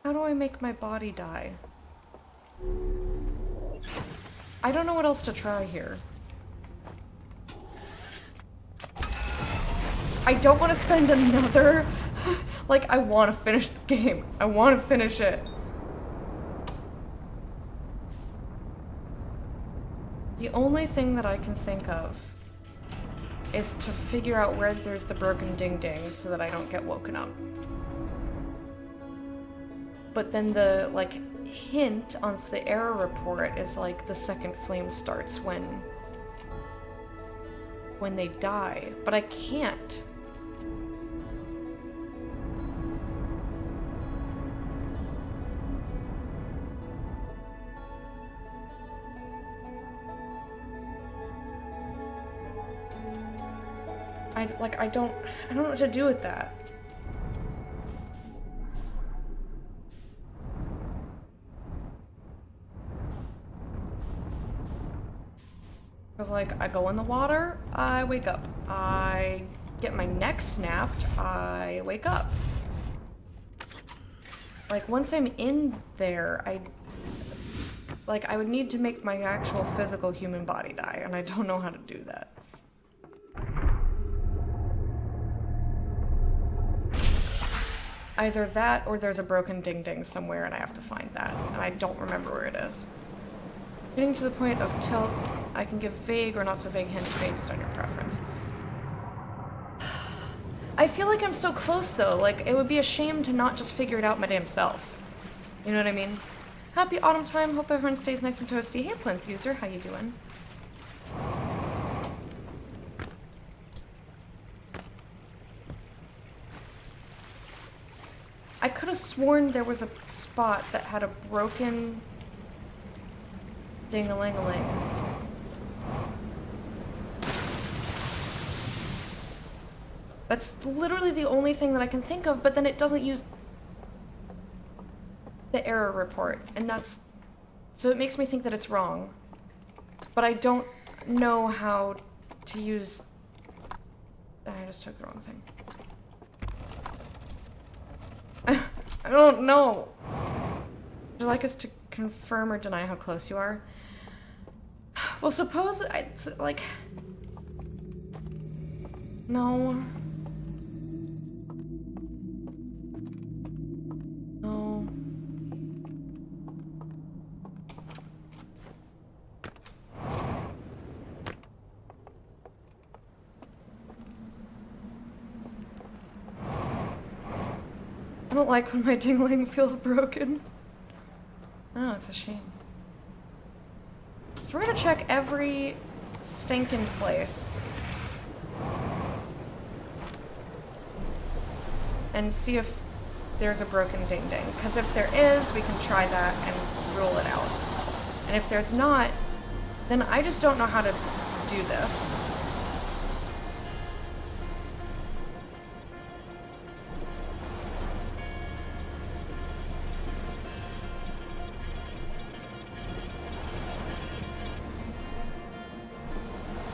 How do I make my body die? I don't know what else to try here. I don't want to spend another... Like, I want to finish the game. I want to finish it. The only thing that I can think of is to figure out where there's the broken ding-ding so that I don't get woken up. But then the, like, hint on the error report is, like, the second flame starts when they die. But I can't. I don't know what to do with that. Because, like, I go in the water, I wake up. I get my neck snapped, I wake up. Like, once I'm in there, I would need to make my actual physical human body die, and I don't know how to do that. Either that, or there's a broken ding-ding somewhere, and I have to find that, and I don't remember where it is. Getting to the point of tilt, I can give vague or not so vague hints based on your preference. I feel like I'm so close, though. Like, it would be a shame to not just figure it out my damn self. You know what I mean? Happy autumn time. Hope everyone stays nice and toasty. Hey, Plinth user. How you doing? I could have sworn there was a spot that had a broken ding-a-ling-a-ling. That's literally the only thing that I can think of, but then it doesn't use the error report, and that's... So it makes me think that it's wrong. But I don't know how to use... I just took the wrong thing. I don't know. Would you like us to confirm or deny how close you are? Well, suppose it's like... No. No. I don't like when my tingling feels broken. Oh, it's a shame. So we're gonna check every stinking place. And see if there's a broken ding-ding. Because if there is, we can try that and rule it out. And if there's not, then I just don't know how to do this.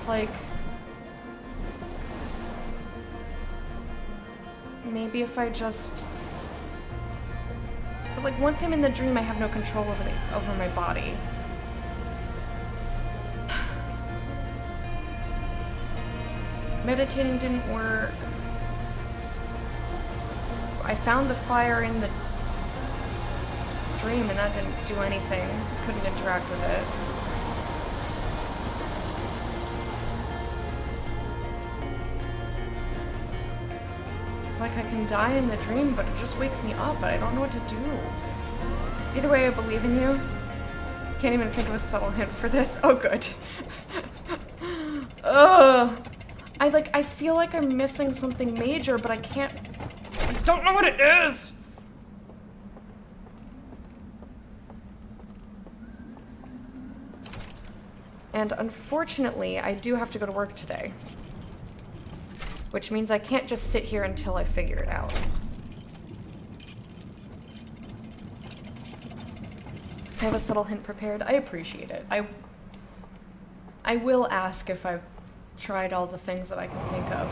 Like, maybe if I just... But like, once I'm in the dream, I have no control over my body. Meditating didn't work. I found the fire in the dream and that didn't do anything. Couldn't interact with it. Like, I can die in the dream, but it just wakes me up, but I don't know what to do. Either way, I believe in you. Can't even think of a subtle hint for this. Oh, good. Ugh. I feel like I'm missing something major, but I don't know what it is! And unfortunately, I do have to go to work today. Which means I can't just sit here until I figure it out. I have a subtle hint prepared. I appreciate it. I will ask if I've tried all the things that I can think of.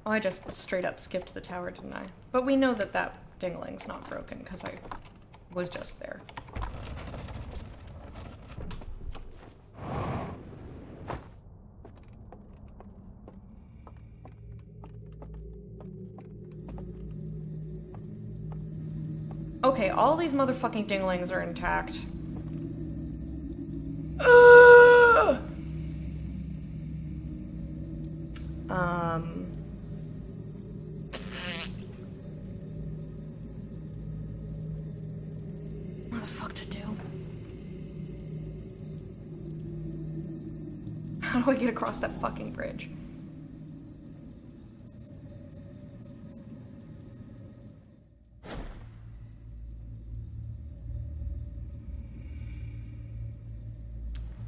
Oh, I just straight up skipped the tower, didn't I? But we know that that dingling's not broken, because I was just there. Okay, all these motherfucking dinglings are intact. What the fuck to do? How do I get across that fucking bridge?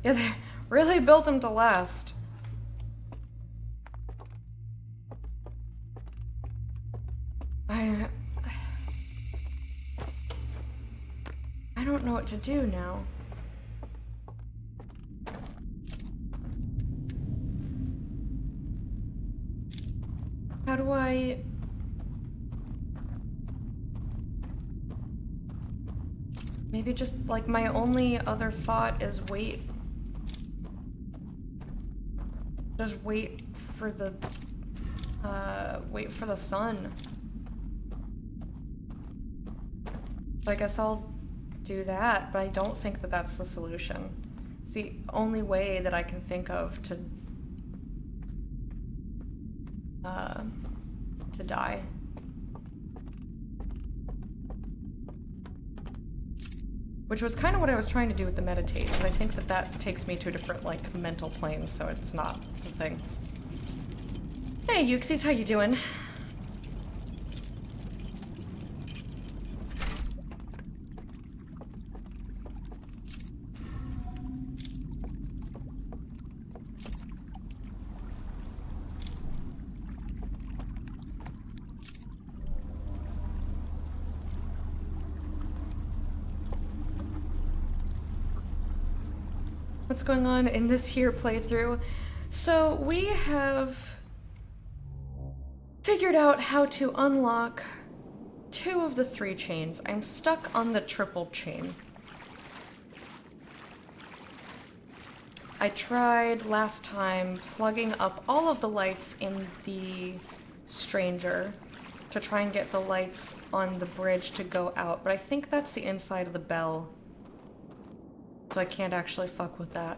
Yeah, they really built them to last. I don't know what to do now. How do I... Maybe just, like, my only other thought is wait. Just wait for the sun. So I guess I'll do that, but I don't think that that's the solution. It's the only way that I can think of to die. Which was kind of what I was trying to do with the meditate, but I think that that takes me to a different, like, mental plane, so it's not the thing. Hey, Euxies, how you doing? What's going on in this here playthrough? So we have figured out how to unlock 2 of the 3 chains. I'm stuck on the triple chain. I tried last time plugging up all of the lights in the Stranger to try and get the lights on the bridge to go out, but I think that's the inside of the bell. So I can't actually fuck with that.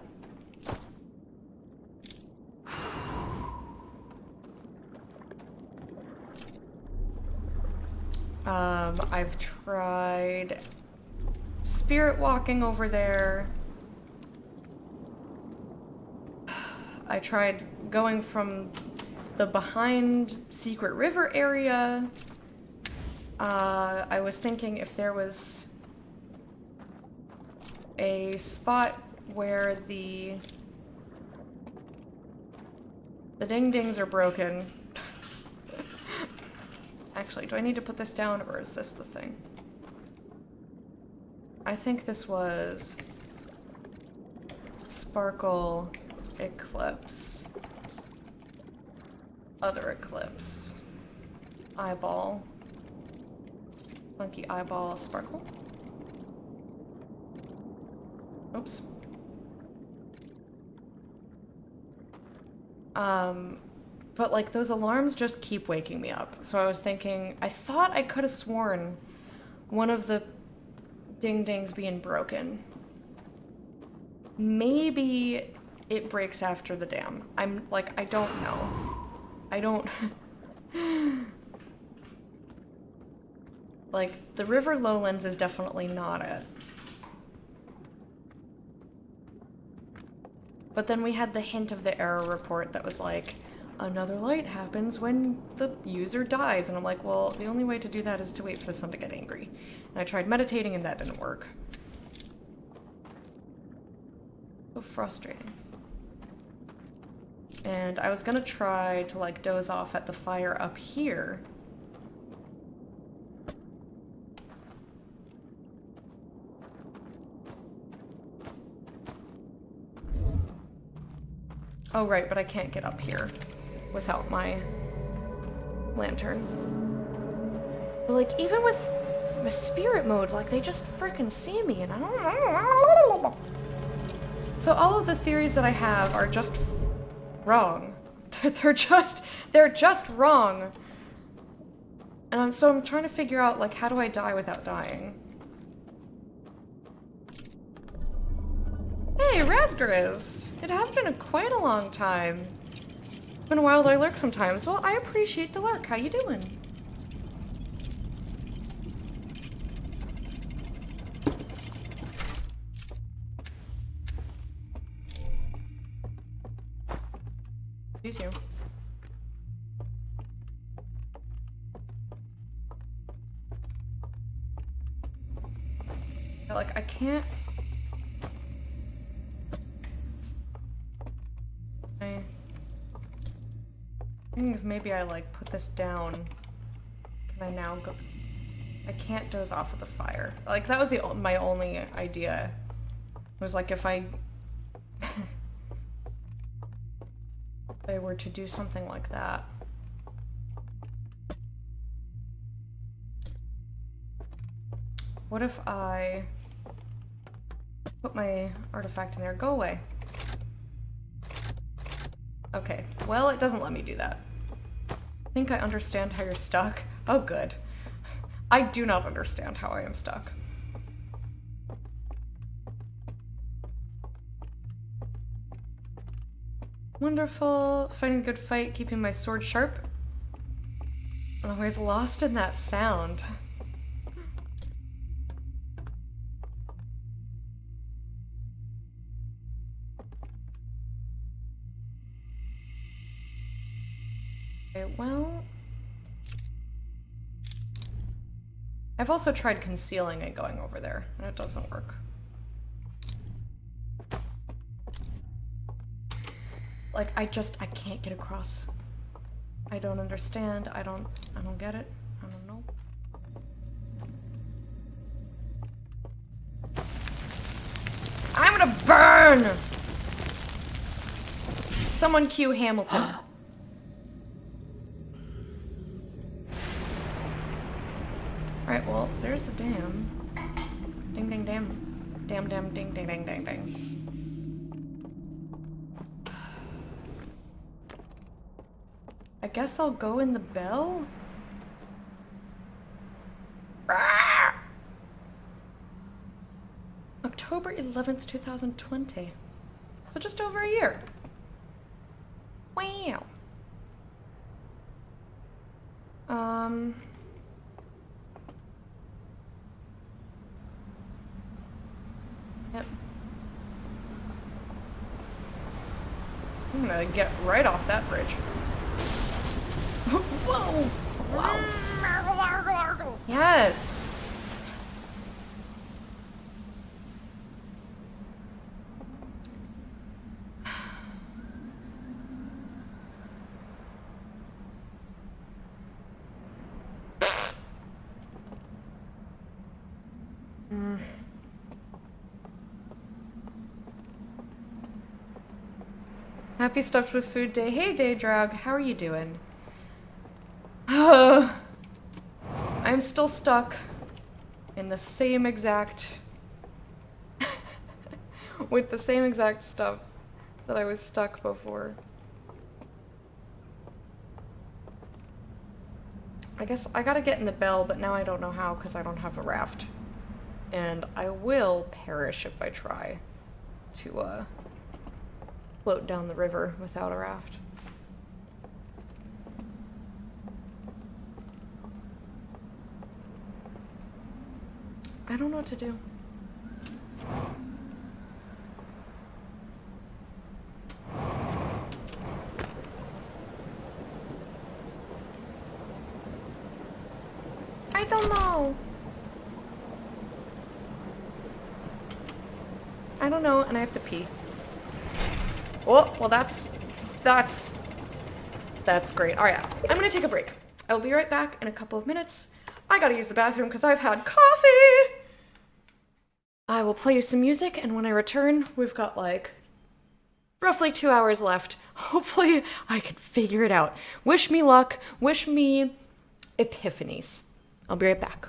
I've tried spirit walking over there. I tried going from the behind Secret River area. I was thinking if there was a spot where the ding-dings are broken. Actually, do I need to put this down, or is this the thing? I think this was Sparkle, Eclipse, other Eclipse, Eyeball, Funky Eyeball, Sparkle. Oops. But like those alarms just keep waking me up. So I was thinking, I thought I could have sworn one of the ding-dings being broken. Maybe it breaks after the dam. I'm like, I don't know. I don't... Like, the river lowlands is definitely not it. But then we had the hint of the error report that was like, another light happens when the user dies. And I'm like, well, the only way to do that is to wait for the sun to get angry. And I tried meditating and that didn't work. So frustrating. And I was gonna try to like doze off at the fire up here. Oh, right, but I can't get up here without my lantern. But, like, even with my spirit mode, like, they just freaking see me, and I don't know. So all of the theories that I have are just wrong. They're just wrong. And so I'm trying to figure out, like, how do I die without dying? Hey, Razgariz! It has been quite a long time. It's been a while that I lurk sometimes. Well, I appreciate the lurk. How you doing? You too. Like, I can't... Thinking if maybe I like put this down. Can I now go? I can't doze off of the fire. Like that was my only idea. It was like if I if I were to do something like that. What if I put my artifact in there? Go away. Okay, well, it doesn't let me do that. I think I understand how you're stuck. Oh, good. I do not understand how I am stuck. Wonderful. Fighting a good fight, keeping my sword sharp. I'm always lost in that sound. Okay, well... I've also tried concealing it going over there, and it doesn't work. Like, I can't get across. I don't understand. I don't get it. I don't know. I'm gonna burn! Someone cue Hamilton. Alright, well, there's the dam. Ding ding dam. Dam dam ding ding ding ding ding. I guess I'll go in the bell? Ah! October 11th, 2020. So just over a year. Wow. Yep. I'm gonna get right off that bridge. Whoa! Wow. Yes! Happy Stuffed with Food Day. Hey, Daydrog, how are you doing? I'm still stuck in the same exact... with the same exact stuff that I was stuck before. I guess I gotta get in the bell, but now I don't know how because I don't have a raft. And I will perish if I try to, float down the river without a raft. I don't know what to do. I don't know. I don't know, and I have to pee. Oh, well that's great. All right, I'm gonna take a break. I'll be right back in a couple of minutes. I gotta use the bathroom because I've had coffee. I will play you some music, and when I return, we've got like roughly 2 hours left. Hopefully I can figure it out. Wish me luck. Wish me epiphanies. I'll be right back.